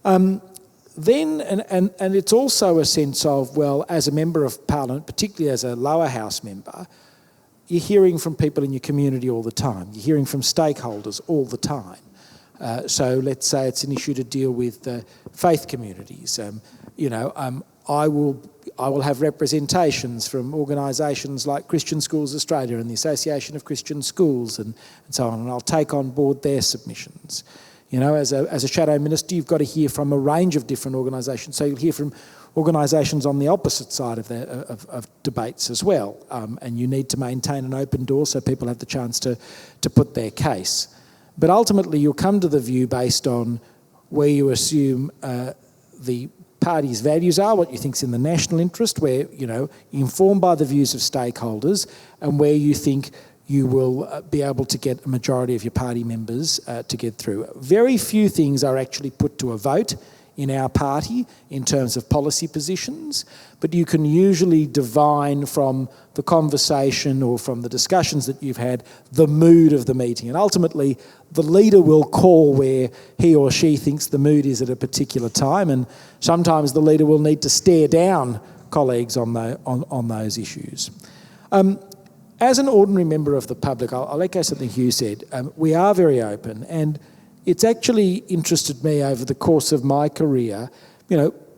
Then, and it's also a sense of, well, as a member of parliament, particularly as a lower house member, you're hearing from people in your community all the time. You're hearing from stakeholders all the time. So let's say it's an issue to deal with faith communities. I will have representations from organisations like Christian Schools Australia and the Association of Christian Schools and so on, and I'll take on board their submissions. As a shadow minister, you've got to hear from a range of different organisations. So you'll hear from organisations on the opposite side of debates as well, and you need to maintain an open door so people have the chance to put their case. But ultimately, you'll come to the view based on where you assume the party's values are, what you think's in the national interest, where, informed by the views of stakeholders, and where you think you will be able to get a majority of your party members to get through. Very few things are actually put to a vote in our party in terms of policy positions, but you can usually divine from the conversation or from the discussions that you've had the mood of the meeting. And ultimately, the leader will call where he or she thinks the mood is at a particular time, and sometimes the leader will need to stare down colleagues on those issues. As an ordinary member of the public, I'll echo something Hugh said. We are very open, and it's actually interested me over the course of my career.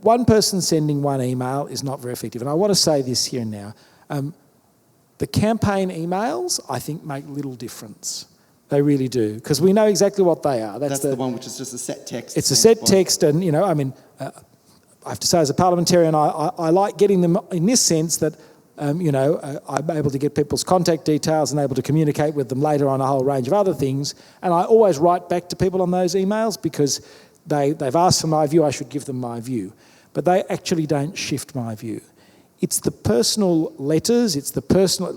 One person sending one email is not very effective. And I want to say this here and now. The campaign emails, I think, make little difference. They really do, because we know exactly what they are. That's the one which is just a set text. It's a set text, and, I have to say as a parliamentarian, I like getting them in this sense that I'm able to get people's contact details and able to communicate with them later on a whole range of other things. And I always write back to people on those emails because they've asked for my view, I should give them my view. But they actually don't shift my view. It's the personal letters,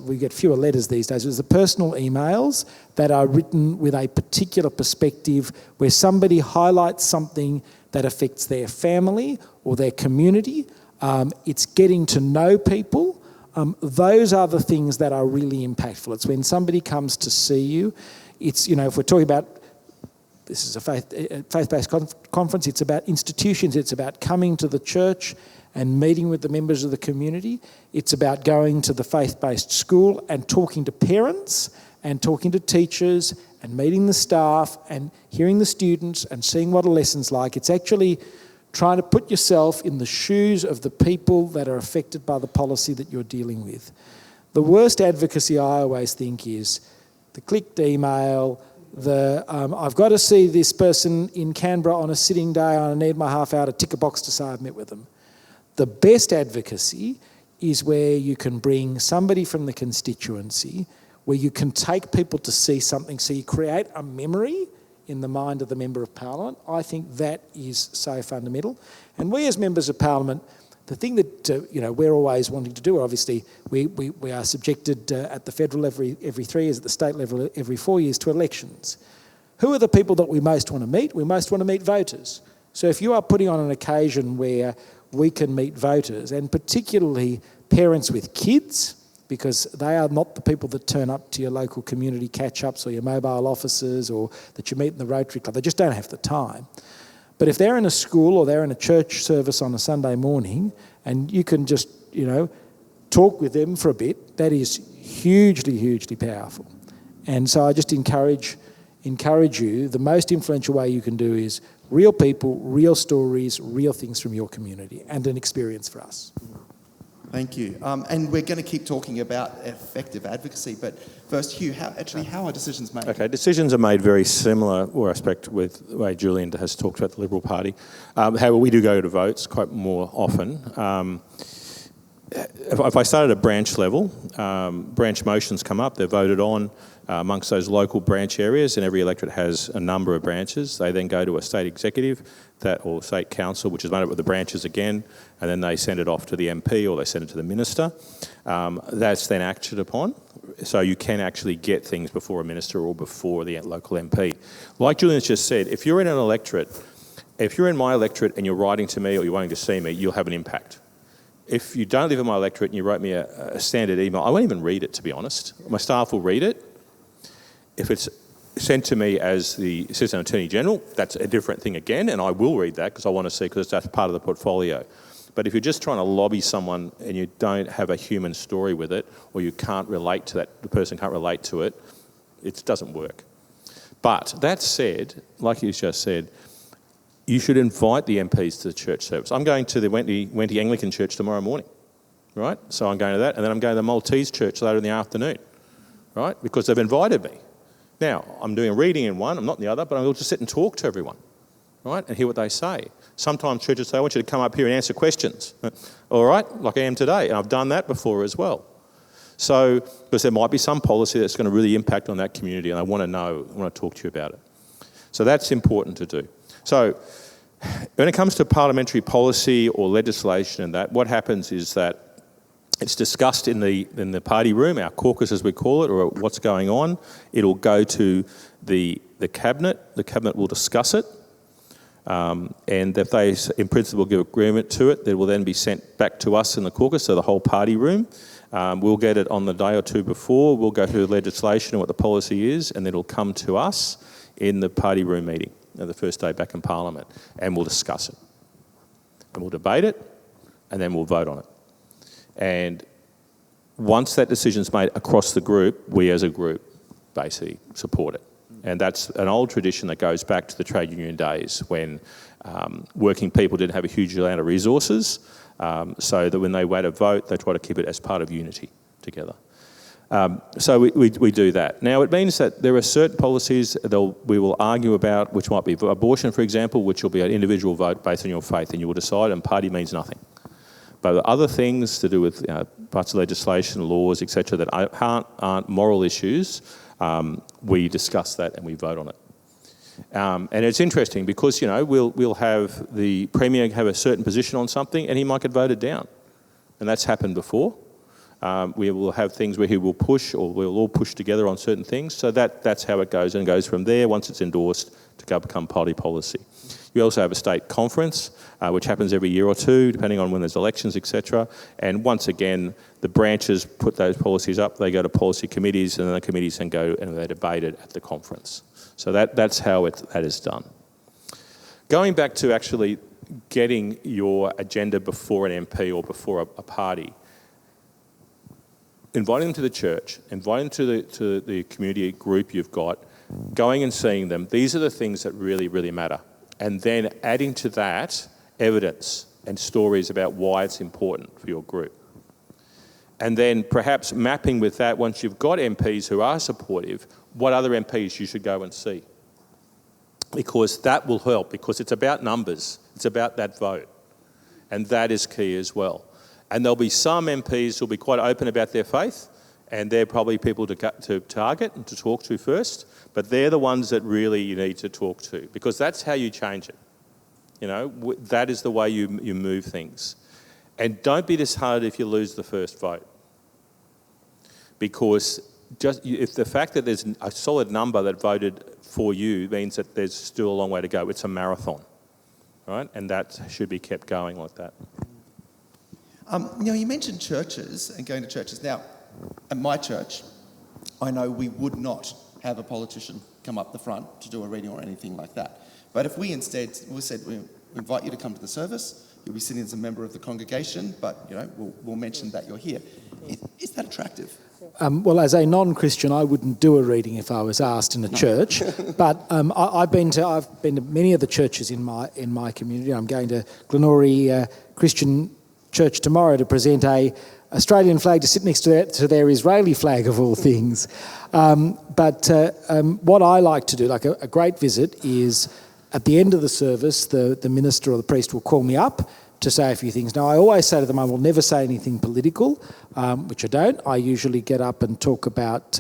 we get fewer letters these days, it's the personal emails that are written with a particular perspective where somebody highlights something that affects their family or their community. It's getting to know people. Those are the things that are really impactful. It's when somebody comes to see you. It's, if we're talking about, this is a faith-based conference, it's about institutions, it's about coming to the church and meeting with the members of the community. It's about going to the faith-based school and talking to parents and talking to teachers and meeting the staff and hearing the students and seeing what a lesson's like. It's actually trying to put yourself in the shoes of the people that are affected by the policy that you're dealing with. The worst advocacy, I always think, is the clicked email, I've got to see this person in Canberra on a sitting day, I need my half hour to tick a box to say I've met with them. The best advocacy is where you can bring somebody from the constituency, where you can take people to see something, so you create a memory in the mind of the Member of Parliament. I think that is so fundamental. And we as Members of Parliament, the thing that we're always wanting to do, obviously, we are subjected at the federal level every 3 years, at the state level every 4 years to elections. Who are the people that we most want to meet? We most want to meet voters. So if you are putting on an occasion where we can meet voters, and particularly parents with kids, because they are not the people that turn up to your local community catch-ups or your mobile offices or that you meet in the Rotary Club. They just don't have the time. But if they're in a school or they're in a church service on a Sunday morning and you can just, talk with them for a bit, that is hugely, hugely powerful. And so I just encourage you, the most influential way you can do is real people, real stories, real things from your community, and an experience for us. Thank you. And we're going to keep talking about effective advocacy, but first, Hugh, how are decisions made? Okay, decisions are made very similar, or I expect, with the way Julian has talked about the Liberal Party. However, we do go to votes quite more often. If I start at a branch level, branch motions come up, they're voted on. amongst those local branch areas, and every electorate has a number of branches. They then go to a state executive or state council, which is made up of the branches again, and then they send it off to the MP or they send it to the minister. That's then acted upon. So you can actually get things before a minister or before the local MP. Like Julian's just said, if you're in an electorate, if you're in my electorate and you're writing to me or you're wanting to see me, you'll have an impact. If you don't live in my electorate and you wrote me a standard email, I won't even read it, to be honest. My staff will read it. If it's sent to me as the Assistant Attorney General, that's a different thing again, and I will read that because I want to see, because that's part of the portfolio. But if you're just trying to lobby someone and you don't have a human story with it, or you can't relate to that, the person can't relate to it, it doesn't work. But that said, like you just said, you should invite the MPs to the church service. I'm going to the Wenty Anglican Church tomorrow morning, right? So I'm going to that, and then I'm going to the Maltese Church later in the afternoon, right? Because they've invited me. Now, I'm doing a reading in one, I'm not in the other, but I'll just sit and talk to everyone, right, and hear what they say. Sometimes churches say, I want you to come up here and answer questions. All right, like I am today, and I've done that before as well. So, because there might be some policy that's going to really impact on that community, and I want to know, I want to talk to you about it. So that's important to do. So, when it comes to parliamentary policy or legislation and that, what happens is that it's discussed in the party room, our caucus as we call it, or what's going on. It'll go to the cabinet. The cabinet will discuss it, and if they, in principle, give agreement to it, it will then be sent back to us in the caucus, so the whole party room. We'll get it on the day or two before. We'll go through the legislation and what the policy is, and then it'll come to us in the party room meeting, the first day back in Parliament, and we'll discuss it. And we'll debate it, and then we'll vote on it. And once that decision's made across the group, we as a group basically support it. And that's an old tradition that goes back to the trade union days when working people didn't have a huge amount of resources, so that when they went to vote, they try to keep it as part of unity together. So we do that. Now, it means that there are certain policies we will argue about, which might be abortion, for example, which will be an individual vote based on your faith, and you will decide, and party means nothing. But other things to do with parts of legislation, laws, etc., that aren't moral issues, we discuss that and we vote on it. And it's interesting because, we'll have the Premier have a certain position on something and he might get voted down. And that's happened before. We will have things where he will push, or we'll all push together on certain things. So that's how it goes, and goes from there, once it's endorsed, to become party policy. You also have a state conference, which happens every year or two, depending on when there's elections, etc. And once again, the branches put those policies up, they go to policy committees, and then the committees then go and they debate it at the conference. So that's how that is done. Going back to actually getting your agenda before an MP or before a party, inviting them to the church, inviting them to the community group you've got, going and seeing them, these are the things that really, really matter. And then adding to that evidence and stories about why it's important for your group. And then perhaps mapping with that, once you've got MPs who are supportive, what other MPs you should go and see. Because that will help, because it's about numbers, it's about that vote. And that is key as well. And there'll be some MPs who'll be quite open about their faith, and they're probably people to target and to talk to first, but they're the ones that really you need to talk to, because that's how you change it. That is the way you move things. And don't be disheartened if you lose the first vote, because if the fact that there's a solid number that voted for you means that there's still a long way to go. It's a marathon, right? And that should be kept going like that. You mentioned churches and going to churches. Now, at my church, I know we would not have a politician come up the front to do a reading or anything like that. But if we said we invite you to come to the service, you'll be sitting as a member of the congregation, but we'll mention that you're here. Is that attractive? Well, as a non-Christian, I wouldn't do a reading if I was asked in a church. But I've been to many of the churches in my community. I'm going to Glenorrhy Christian Church tomorrow to present a Australian flag to sit next to their Israeli flag, of all things. But what I like to do, like a great visit, is at the end of the service, the minister or the priest will call me up to say a few things. Now, I always say to them, I will never say anything political, which I don't. I usually get up and talk about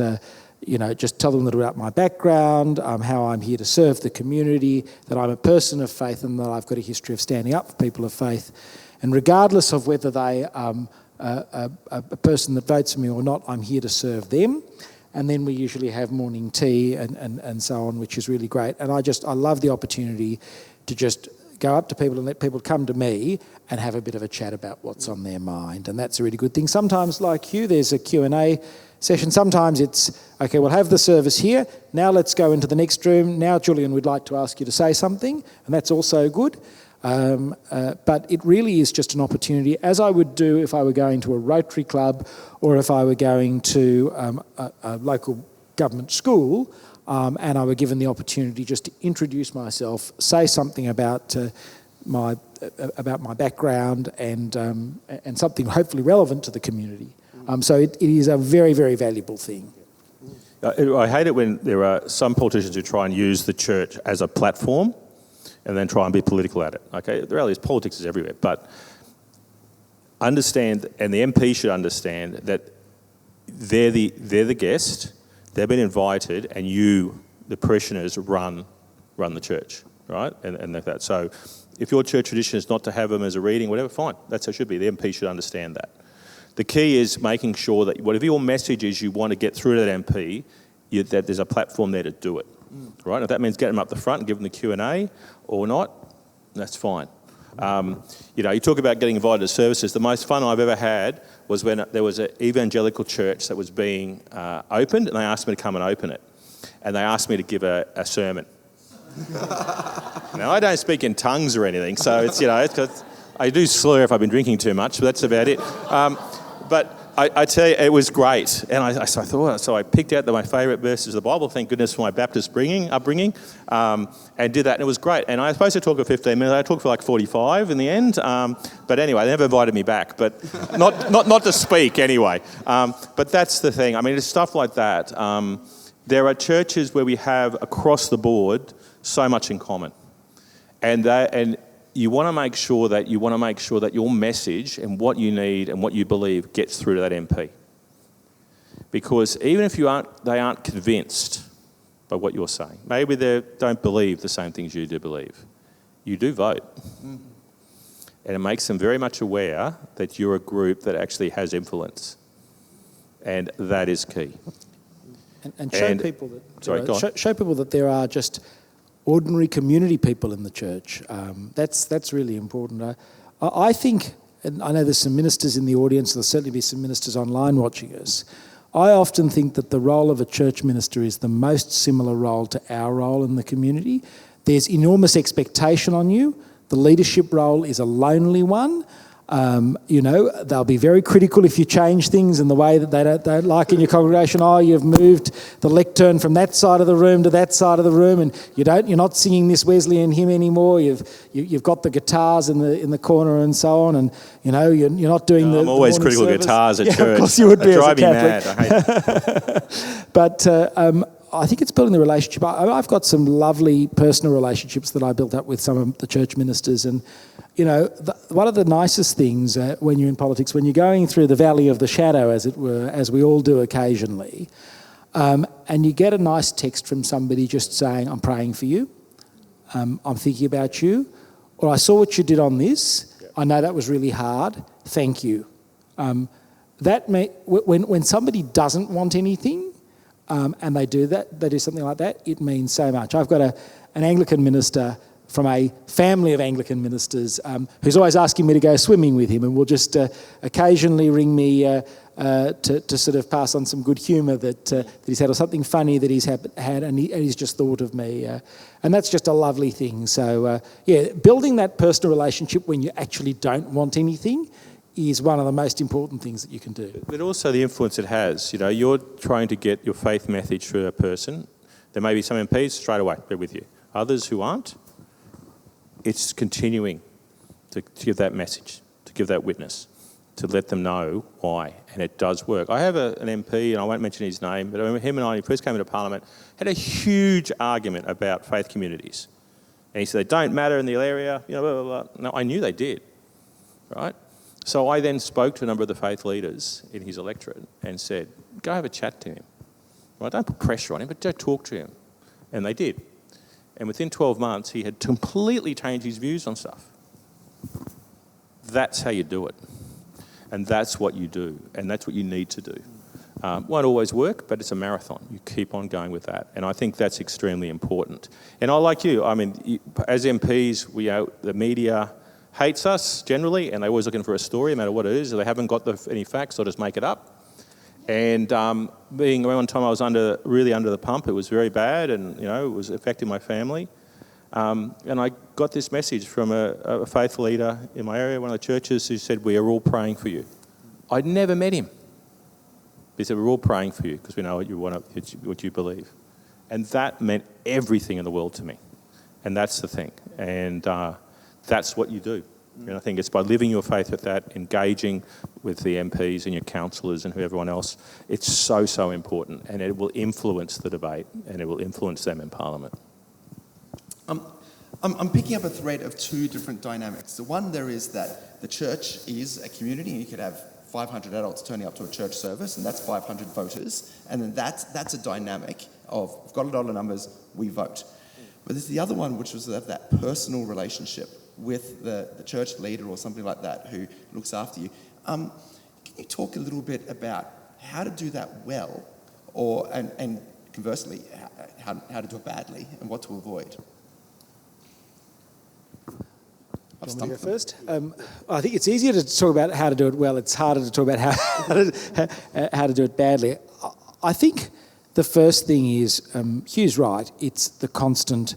just tell them a little about my background, how I'm here to serve the community, that I'm a person of faith and that I've got a history of standing up for people of faith. And regardless of whether they a person that votes for me or not, I'm here to serve them. And then we usually have morning tea and so on, which is really great. And I love the opportunity to just go up to people and let people come to me and have a bit of a chat about what's on their mind. And that's a really good thing. Sometimes, like Hugh, there's a Q&A session. Sometimes it's, okay, we'll have the service here. Now let's go into the next room. Now, Julian, we'd like to ask you to say something. And that's also good. But it really is just an opportunity, as I would do if I were going to a Rotary Club or if I were going to a local government school, and I were given the opportunity just to introduce myself, say something about my background and something hopefully relevant to the community. So it is a very, very valuable thing. I hate it when there are some politicians who try and use the church as a platform and then try and be political at it. Okay, the reality is politics is everywhere, but understand, and the MP should understand, that they're the guest, they've been invited, and you, the parishioners, run the church, right? And like that. So if your church tradition is not to have them as a reading, whatever, fine, that's how it should be. The MP should understand that. The key is making sure that whatever your message is you want to get through to that MP, that there's a platform there to do it. Right? If that means getting them up the front and giving them the Q&A or not, that's fine. You talk about getting invited to services. The most fun I've ever had was when there was an evangelical church that was being opened, and they asked me to come and open it. And they asked me to give a sermon. Now, I don't speak in tongues or anything, so it's, I do slur if I've been drinking too much, but that's about it. But I tell you, it was great. And so I picked out my favourite verses of the Bible, thank goodness for my Baptist upbringing, and did that, and it was great. And I was supposed to talk for 15 minutes. I talked for like 45 in the end. But anyway, they never invited me back, but not to speak anyway. But that's the thing. I mean, it's stuff like that. There are churches where we have, across the board, so much in common. And you want to make sure that your message and what you need and what you believe gets through to that MP. Because even if they aren't convinced by what you're saying, maybe they don't believe the same things you do believe, you do vote. Mm-hmm. And it makes them very much aware that you're a group that actually has influence. And that is key. And show people that show people that there are just ordinary community people in the church. That's really important. I think, and I know there's some ministers in the audience, there'll certainly be some ministers online watching us. I often think that the role of a church minister is the most similar role to our role in the community. There's enormous expectation on you. The leadership role is a lonely one. They'll be very critical if you change things in the way that they don't like in your congregation. Oh, you've moved the lectern from that side of the room to that side of the room, and you're not singing this Wesleyan hymn anymore. You've got the guitars in the corner and so on, and you're not doing I'm always critical of guitars at church. Of course you would be as a Catholic. Drive me mad. I hate it. But I think it's building the relationship. I've got some lovely personal relationships that I built up with some of the church ministers, and one of the nicest things when you're in politics, when you're going through the valley of the shadow, as it were, as we all do occasionally, and you get a nice text from somebody just saying, I'm praying for you, I'm thinking about you, or I saw what you did on this, I know that was really hard, thank you. When somebody doesn't want anything, and they do something like that, it means so much. I've got an Anglican minister from a family of Anglican ministers who's always asking me to go swimming with him, and will just occasionally ring me to sort of pass on some good humour that he's had, or something funny that he's had, and he's just thought of me. And that's just a lovely thing. So, building that personal relationship when you actually don't want anything is one of the most important things that you can do. But also the influence it has. You're trying to get your faith message through a person. There may be some MPs straight away, they're with you. Others who aren't, it's continuing to give that message, to give that witness, to let them know why, and it does work. I have an MP, and I won't mention his name, but I remember him and I, when he first came into Parliament, had a huge argument about faith communities. And he said, they don't matter in the area, blah, blah, blah. No, I knew they did, right? So I then spoke to a number of the faith leaders in his electorate and said, go have a chat to him. Right? Don't put pressure on him, but don't talk to him. And they did. And within 12 months, he had completely changed his views on stuff. That's how you do it. And that's what you do. And that's what you need to do. Won't always work, but it's a marathon. You keep on going with that. And I think that's extremely important. And I like you. I mean, as MPs, the media hates us generally, and they're always looking for a story, no matter what it is. If they haven't got any facts, they'll just make it up. And being around one time I was really under the pump, it was very bad, and it was affecting my family. And I got this message from a faithful leader in my area, one of the churches, who said, "We are all praying for you." I'd never met him. He said, "We're all praying for you because we know what you believe." And that meant everything in the world to me. And that's the thing. And that's what you do. And I think it's by living your faith with that, engaging with the MPs and your councillors and everyone else, it's so, so important. And it will influence the debate and it will influence them in Parliament. I'm picking up a thread of two different dynamics. The one there is that the church is a community, and you could have 500 adults turning up to a church service, and that's 500 voters. And then that's a dynamic of, we've got a lot of numbers, we vote. But there's the other one, which was that personal relationship with the church leader or something like that who looks after you. Can you talk a little bit about how to do that well, and conversely, how to do it badly and what to avoid? Do you want me to go first? I think it's easier to talk about how to do it well. It's harder to talk about how to do it badly. I think the first thing is, Hugh's right, it's the constant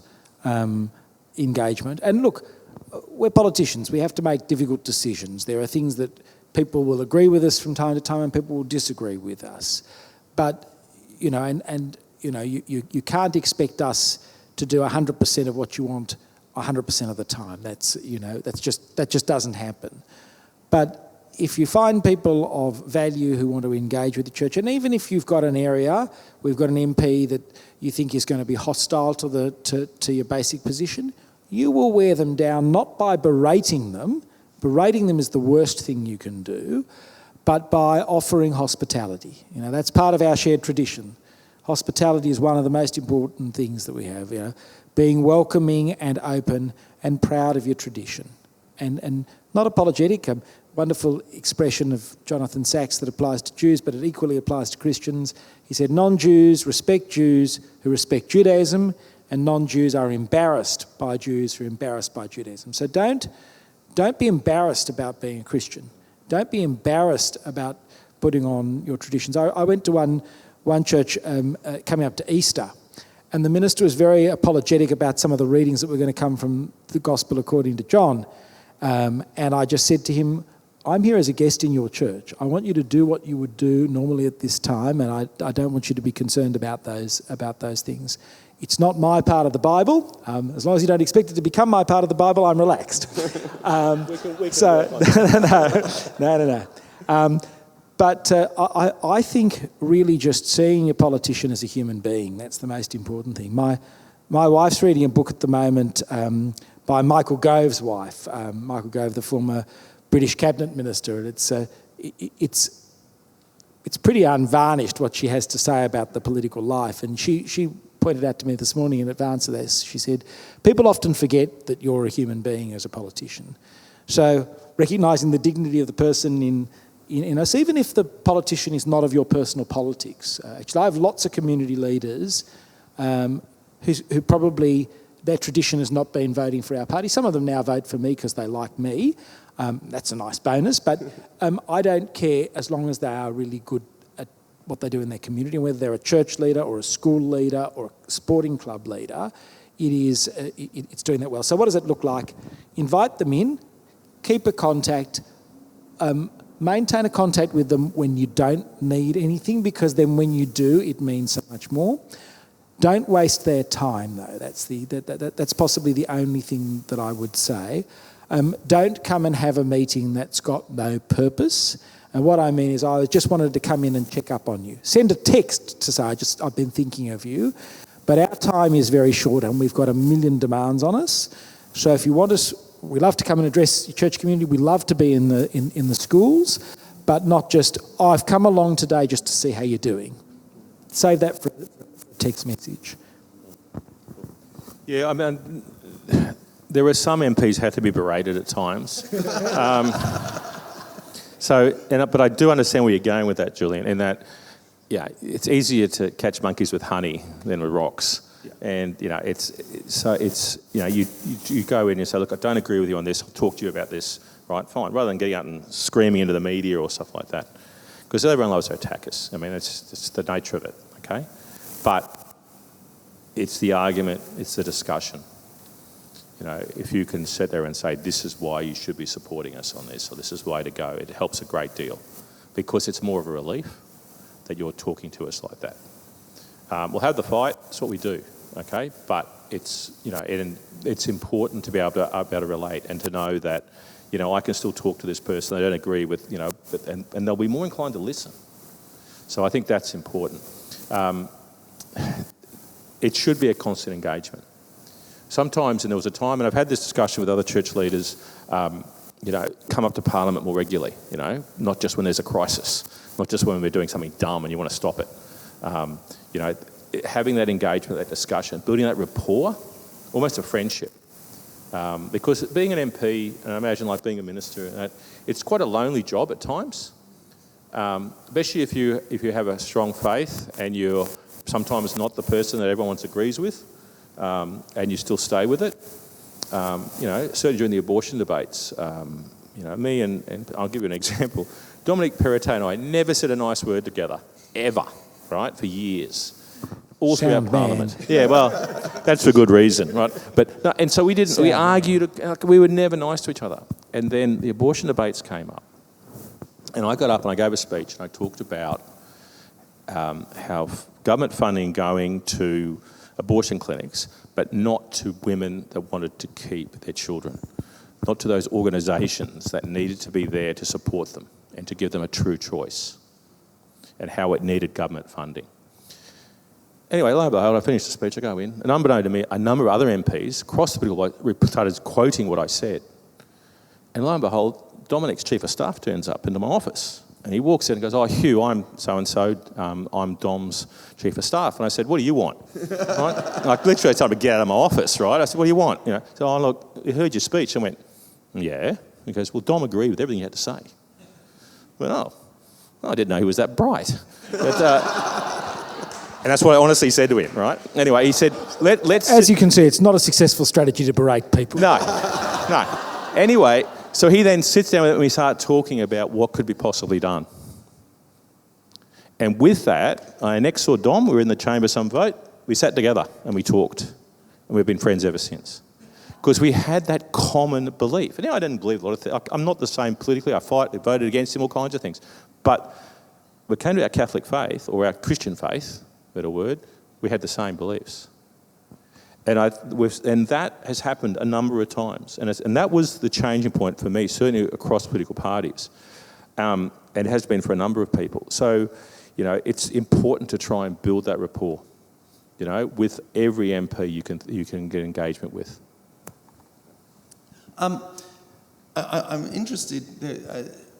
engagement. And look, we're politicians. We have to make difficult decisions. There are things that people will agree with us from time to time and people will disagree with us. But, you can't expect us to do 100% of what you want 100% of the time. That just doesn't happen. But if you find people of value who want to engage with the church, and even if you've got an area, we've got an MP that you think is going to be hostile to your basic position, you will wear them down not by berating them. Berating them is the worst thing you can do, but by offering hospitality. That's part of our shared tradition. Hospitality is one of the most important things that we have. Being welcoming and open and proud of your tradition. And not apologetic, a wonderful expression of Jonathan Sacks that applies to Jews, but it equally applies to Christians. He said, non-Jews respect Jews who respect Judaism, and non-Jews are embarrassed by Jews who are embarrassed by Judaism. So don't be embarrassed about being a Christian. Don't be embarrassed about putting on your traditions. I went to one church coming up to Easter, and the minister was very apologetic about some of the readings that were going to come from the Gospel according to John. And I just said to him, I'm here as a guest in your church. I want you to do what you would do normally at this time, and I don't want you to be concerned about those things. It's not my part of the Bible. As long as you don't expect it to become my part of the Bible, I'm relaxed. No. But I think really just seeing your politician as a human being, that's the most important thing. My wife's reading a book at the moment by Michael Gove's wife, Michael Gove, the former British cabinet minister. And it's pretty unvarnished what she has to say about the political life. And she pointed out to me this morning in advance of this, she said, people often forget that you're a human being as a politician. So recognising the dignity of the person in us, even if the politician is not of your personal politics. Actually, I have lots of community leaders who probably their tradition has not been voting for our party. Some of them now vote for me because they like me. That's a nice bonus, but I don't care as long as they are really good at what they do in their community, and whether they're a church leader or a school leader or a sporting club leader, it's doing that well. So what does it look like? Invite them in, keep a contact, maintain a contact with them when you don't need anything, because then when you do, it means so much more. Don't waste their time, though. That's possibly the only thing that I would say. Don't come and have a meeting that's got no purpose. And what I mean is I just wanted to come in and check up on you. Send a text to say, I've been thinking of you. But our time is very short and we've got 1 million demands on us. So if you want us, we love to come and address your church community. We love to be in the schools, but not just, I've come along today just to see how you're doing. save that for a text message. Yeah, I mean, there are some MPs had to be berated at times. But I do understand where you're going with that, Julian, in that, yeah, it's easier to catch monkeys with honey than with rocks. Yeah. And, you go in and you say, look, I don't agree with you on this, I'll talk to you about this, right, fine, rather than getting out and screaming into the media or stuff like that. Because everyone loves to attack us. I mean, it's the nature of it, okay? But it's the argument, it's the discussion. You know, if you can sit there and say, this is why you should be supporting us on this, or this is the way to go, it helps a great deal. Because it's more of a relief that you're talking to us like that. We'll have the fight, that's what we do, okay? But it's, it's important to be able to relate and to know that, I can still talk to this person I don't agree with, and they'll be more inclined to listen. So I think that's important. It should be a constant engagement. Sometimes, and there was a time, and I've had this discussion with other church leaders, come up to Parliament more regularly, not just when there's a crisis, not just when we're doing something dumb and you want to stop it. Having that engagement, that discussion, building that rapport, almost a friendship. Because being an MP, and I imagine like being a minister, it's quite a lonely job at times, especially if you have a strong faith and you're sometimes not the person that everyone agrees with, and you still stay with it. Certainly during the abortion debates, me and I'll give you an example. Dominic Perrottet and I never said a nice word together, ever, right, for years. All throughout Parliament. Yeah, well, that's for good reason, right? But no, and so we didn't. We argued. We were never nice to each other. And then the abortion debates came up, and I got up and I gave a speech and I talked about how government funding going to abortion clinics, but not to women that wanted to keep their children, not to those organisations that needed to be there to support them and to give them a true choice, and how it needed government funding. Anyway, lo and behold, I finished the speech, I go in, and unbeknown to me, a number of other MPs across the political line started quoting what I said. And lo and behold, Dominic's Chief of Staff turns up into my office, and he walks in and goes, "Oh, Hugh, I'm so-and-so, I'm Dom's Chief of Staff." And I said, "What do you want?" Right? Like, literally, I told him to get out of my office, right? I said, "What do you want?" So, "Oh, look, I heard your speech." I went, "Yeah." He goes, "Well, Dom agreed with everything you had to say." I went, "Oh, I didn't know he was that bright." But, and that's what I honestly said to him, right? Anyway, he said, let's... As you can see, it's not a successful strategy to berate people. No. Anyway, so he then sits down with him and we start talking about what could be possibly done. And with that, I next saw Dom, we were in the chamber some vote, we sat together and we talked. And we've been friends ever since. Because we had that common belief. And I didn't believe a lot of things. I'm not the same politically. I voted against him, all kinds of things. But when it came to our Catholic faith, or our Christian faith, better word, we had the same beliefs. And that has happened a number of times. And that was the changing point for me, certainly across political parties. And it has been for a number of people. So, it's important to try and build that rapport, with every MP you can get engagement with. I'm interested,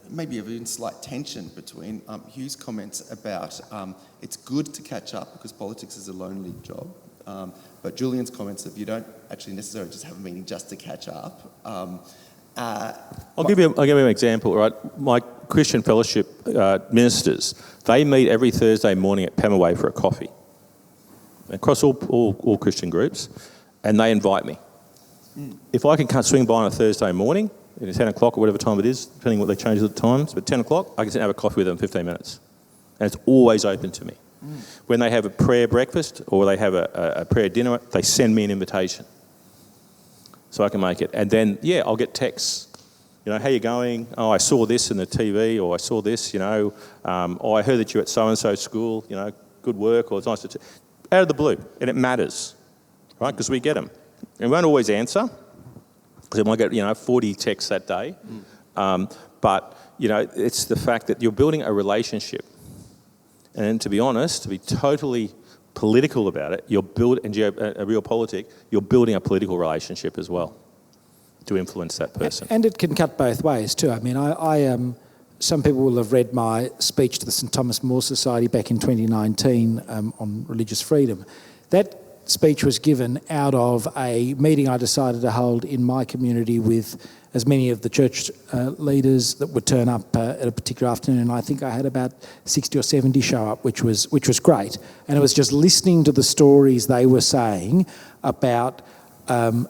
maybe even slight tension between Hugh's comments about it's good to catch up because politics is a lonely job, but Julian's comments of you don't actually necessarily just have a meeting just to catch up. I'll give you an example, right? My Christian fellowship ministers, they meet every Thursday morning at Pemaway for a coffee, across all Christian groups, and they invite me. If I can swing by on a Thursday morning, at 10 o'clock or whatever time it is, depending what they change the times, but 10 o'clock, I can sit and have a coffee with them in 15 minutes. And it's always open to me. When they have a prayer breakfast or they have a prayer dinner, they send me an invitation so I can make it. And then, I'll get texts. How you going? Oh, I saw this in the TV, or I saw this, oh, I heard that you're at so-and-so school, good work, or it's nice to... Out of the blue. And it matters, right? Because we get them. And we won't always answer, because we might get, 40 texts that day. But, it's the fact that you're building a relationship. And to be honest, to be totally political about it, you're a real politic, you're building a political relationship as well to influence that person. And it can cut both ways too. I mean, some people will have read my speech to the St Thomas More Society back in 2019 on religious freedom. That speech was given out of a meeting I decided to hold in my community with as many of the church leaders that would turn up at a particular afternoon. And I think I had about 60 or 70 show up, which was great. And it was just listening to the stories they were saying about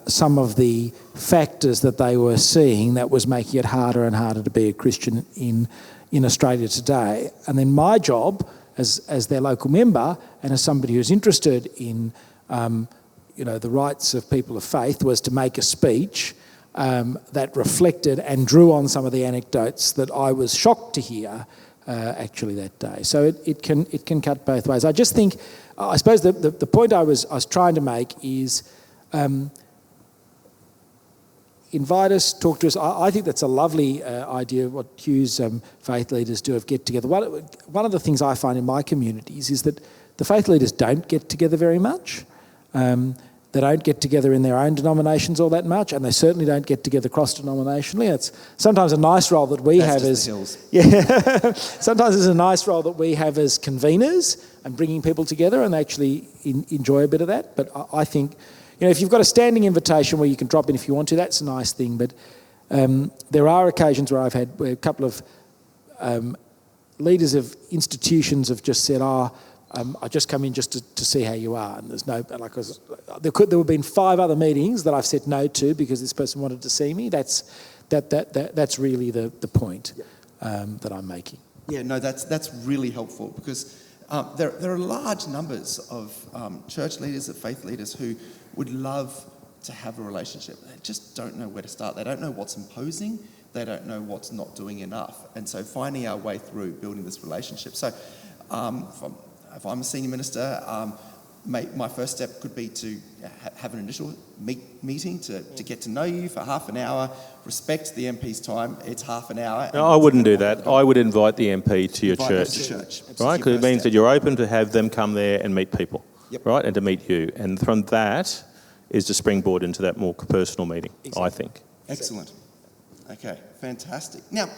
some of the factors that they were seeing that was making it harder and harder to be a Christian in Australia today. And then my job as their local member and as somebody who's interested in the rights of people of faith was to make a speech that reflected and drew on some of the anecdotes that I was shocked to hear actually that day. So it can cut both ways. I just think, I suppose the point I was trying to make is invite us, talk to us. I think that's a lovely idea, what Hugh's faith leaders do of get together. One of the things I find in my communities is that the faith leaders don't get together very much. They don't get together in their own denominations all that much, and they certainly don't get together cross-denominationally. It's sometimes a nice role that we have as sometimes it's a nice role that we have as conveners and bringing people together, and they actually enjoy a bit of that. But I think, if you've got a standing invitation where you can drop in if you want to, that's a nice thing. But there are occasions where where a couple of leaders of institutions have just said, I just come in just to see how you are, and there's no there would have been 5 other meetings that I've said no to because this person wanted to see me. That's really the point that I'm making. Yeah, no, that's really helpful because there are large numbers of church leaders, of faith leaders who would love to have a relationship. They just don't know where to start. They don't know what's imposing. They don't know what's not doing enough. And so finding our way through building this relationship. So if I'm a senior minister, my first step could be to have an initial meeting to get to know you for half an hour, respect the MP's time. It's half an hour. No, I wouldn't do that. I would invite the MP to your church. Right? Because it means that you're open to have them come there and meet people, right? And to meet you. And from that is to springboard into that more personal meeting, I think. Excellent. Okay, fantastic. Now,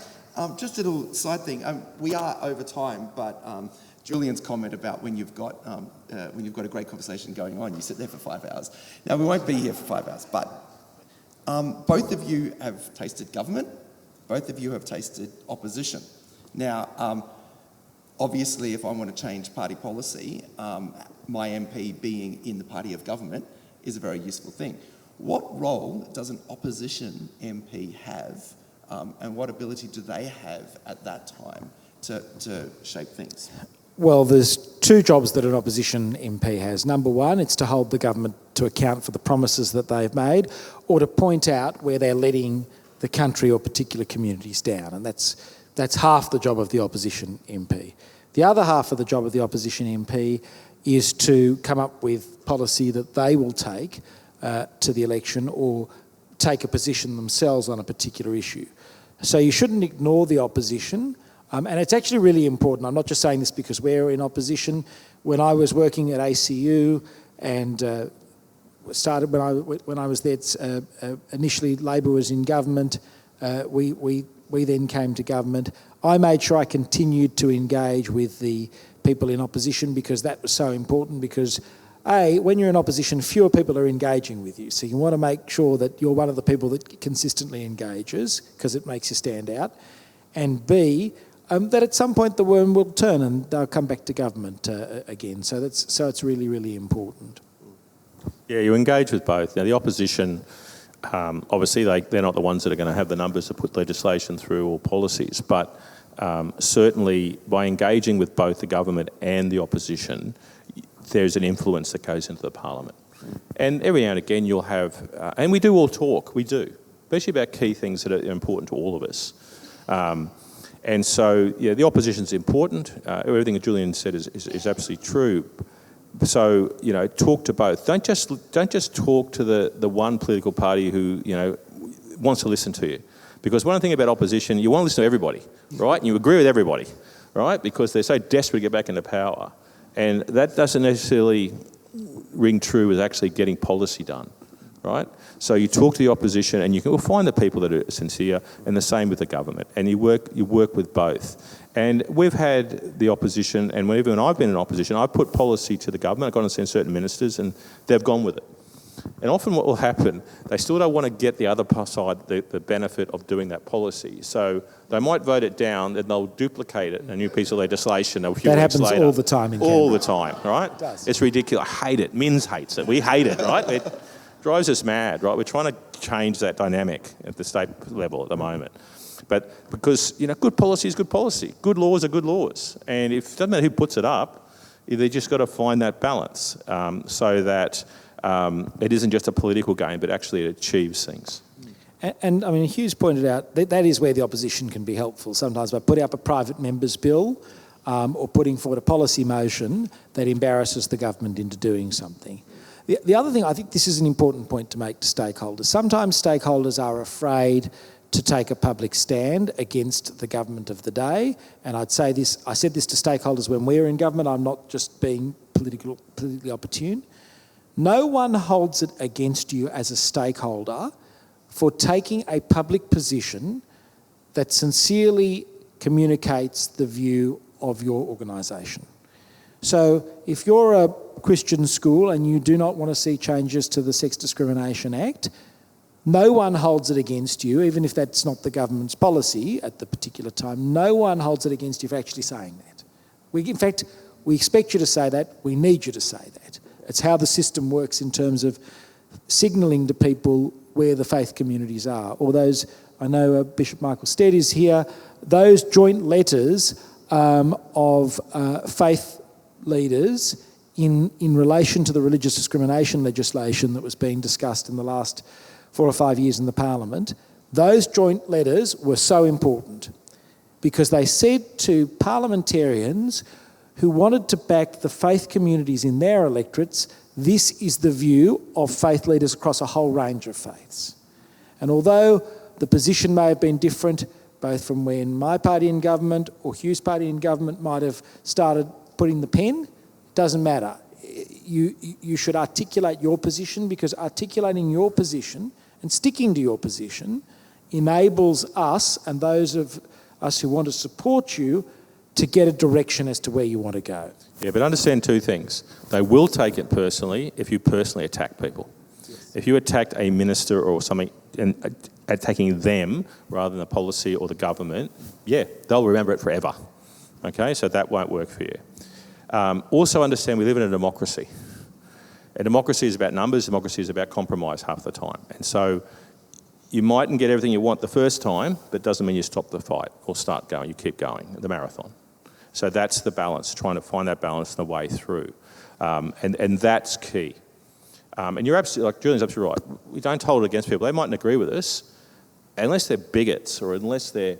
just a little side thing. We are over time, but Julian's comment about when you've got a great conversation going on, you sit there for 5 hours. Now, we won't be here for 5 hours, but both of you have tasted government. Both of you have tasted opposition. Now, obviously, if I want to change party policy, my MP being in the party of government is a very useful thing. What role does an opposition MP have, and what ability do they have at that time to shape things? Well, there's 2 jobs that an opposition MP has. Number one, it's to hold the government to account for the promises that they've made or to point out where they're letting the country or particular communities down. And that's half the job of the opposition MP. The other half of the job of the opposition MP is to come up with policy that they will take to the election or take a position themselves on a particular issue. So you shouldn't ignore the opposition. And it's actually really important. I'm not just saying this because we're in opposition. When I was working at ACU and started when I was there, initially Labor was in government. We then came to government. I made sure I continued to engage with the people in opposition because that was so important because when you're in opposition, fewer people are engaging with you. So you want to make sure that you're one of the people that consistently engages because it makes you stand out. And B, that at some point the worm will turn and they'll come back to government again. So it's really, really important. Yeah, you engage with both. Now, the opposition, obviously they're not the ones that are going to have the numbers to put legislation through or policies, but certainly by engaging with both the government and the opposition, there's an influence that goes into the parliament. And every now and again you'll have, and we do all talk, we do, especially about key things that are important to all of us. And so, yeah, the opposition's important. Everything that Julian said is absolutely true. So, talk to both. Don't just talk to the one political party who, wants to listen to you. Because one thing about opposition, you want to listen to everybody, right? And you agree with everybody, right? Because they're so desperate to get back into power. And that doesn't necessarily ring true with actually getting policy done, right? So you talk to the opposition, and you will find the people that are sincere, and the same with the government. And you work with both. And we've had the opposition, and whenever when I've been in opposition, I've put policy to the government. I've gone and seen certain ministers, and they've gone with it. And often what will happen, they still don't want to get the other side the benefit of doing that policy. So they might vote it down, and they'll duplicate it in a new piece of legislation a few That weeks happens later. all the time in Canberra. All the time, right? It does. It's ridiculous. I hate it. Minns hates it. We hate it, right? It drives us mad, right? We're trying to change that dynamic at the state level at the moment. But because, good policy is good policy. Good laws are good laws. And it doesn't matter who puts it up, they just got to find that balance so that it isn't just a political game, but actually it achieves things. And I mean, Hugh's pointed out that is where the opposition can be helpful, sometimes by putting up a private member's bill or putting forward a policy motion that embarrasses the government into doing something. The other thing, I think this is an important point to make to stakeholders. Sometimes stakeholders are afraid to take a public stand against the government of the day. And I said this to stakeholders when we were in government. I'm not just being politically opportune. No one holds it against you as a stakeholder for taking a public position that sincerely communicates the view of your organisation. So if you're a Christian school and you do not want to see changes to the Sex Discrimination Act, no one holds it against you, even if that's not the government's policy at the particular time. No one holds it against you for actually saying that. In fact, we expect you to say that. We need you to say that. It's how the system works in terms of signalling to people where the faith communities are. Or those, I know Bishop Michael Stead is here, those joint letters of faith leaders in relation to the religious discrimination legislation that was being discussed in the last 4 or 5 years in the Parliament, those joint letters were so important because they said to parliamentarians who wanted to back the faith communities in their electorates, this is the view of faith leaders across a whole range of faiths. And although the position may have been different, both from when my party in government or Hugh's party in government might have started putting the pen, it doesn't matter. You should articulate your position, because articulating your position and sticking to your position enables us and those of us who want to support you to get a direction as to where you want to go. Yeah, but understand two things. They will take it personally if you personally attack people. Yes. If you attacked a minister or something and attacking them rather than the policy or the government, yeah, they'll remember it forever. Okay, so that won't work for you. Also understand we live in a democracy. A democracy is about numbers, democracy is about compromise half the time. And so you mightn't get everything you want the first time, but it doesn't mean you stop the fight or start going, you keep going, the marathon. So that's the balance, trying to find that balance the way through. And that's key. And you're absolutely, like Julian's absolutely right, we don't hold it against people. They mightn't agree with us, unless they're bigots or unless they're,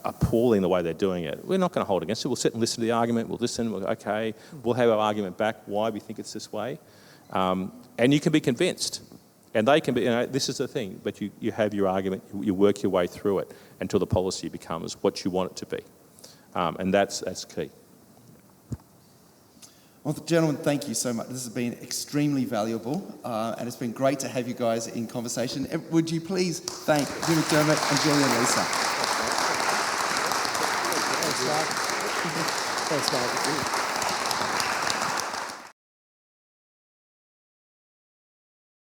appalling the way they're doing it. We're not going to hold against it. We'll sit and listen to the argument. We'll listen. We'll have our argument back why we think it's this way. And you can be convinced. And they can be, this is the thing. But you have your argument. You work your way through it until the policy becomes what you want it to be. And that's key. Well, gentlemen, thank you so much. This has been extremely valuable, and it's been great to have you guys in conversation. Would you please thank Hugh McDermott and Julian Leeser? Thanks, Mark. Thanks, Mark.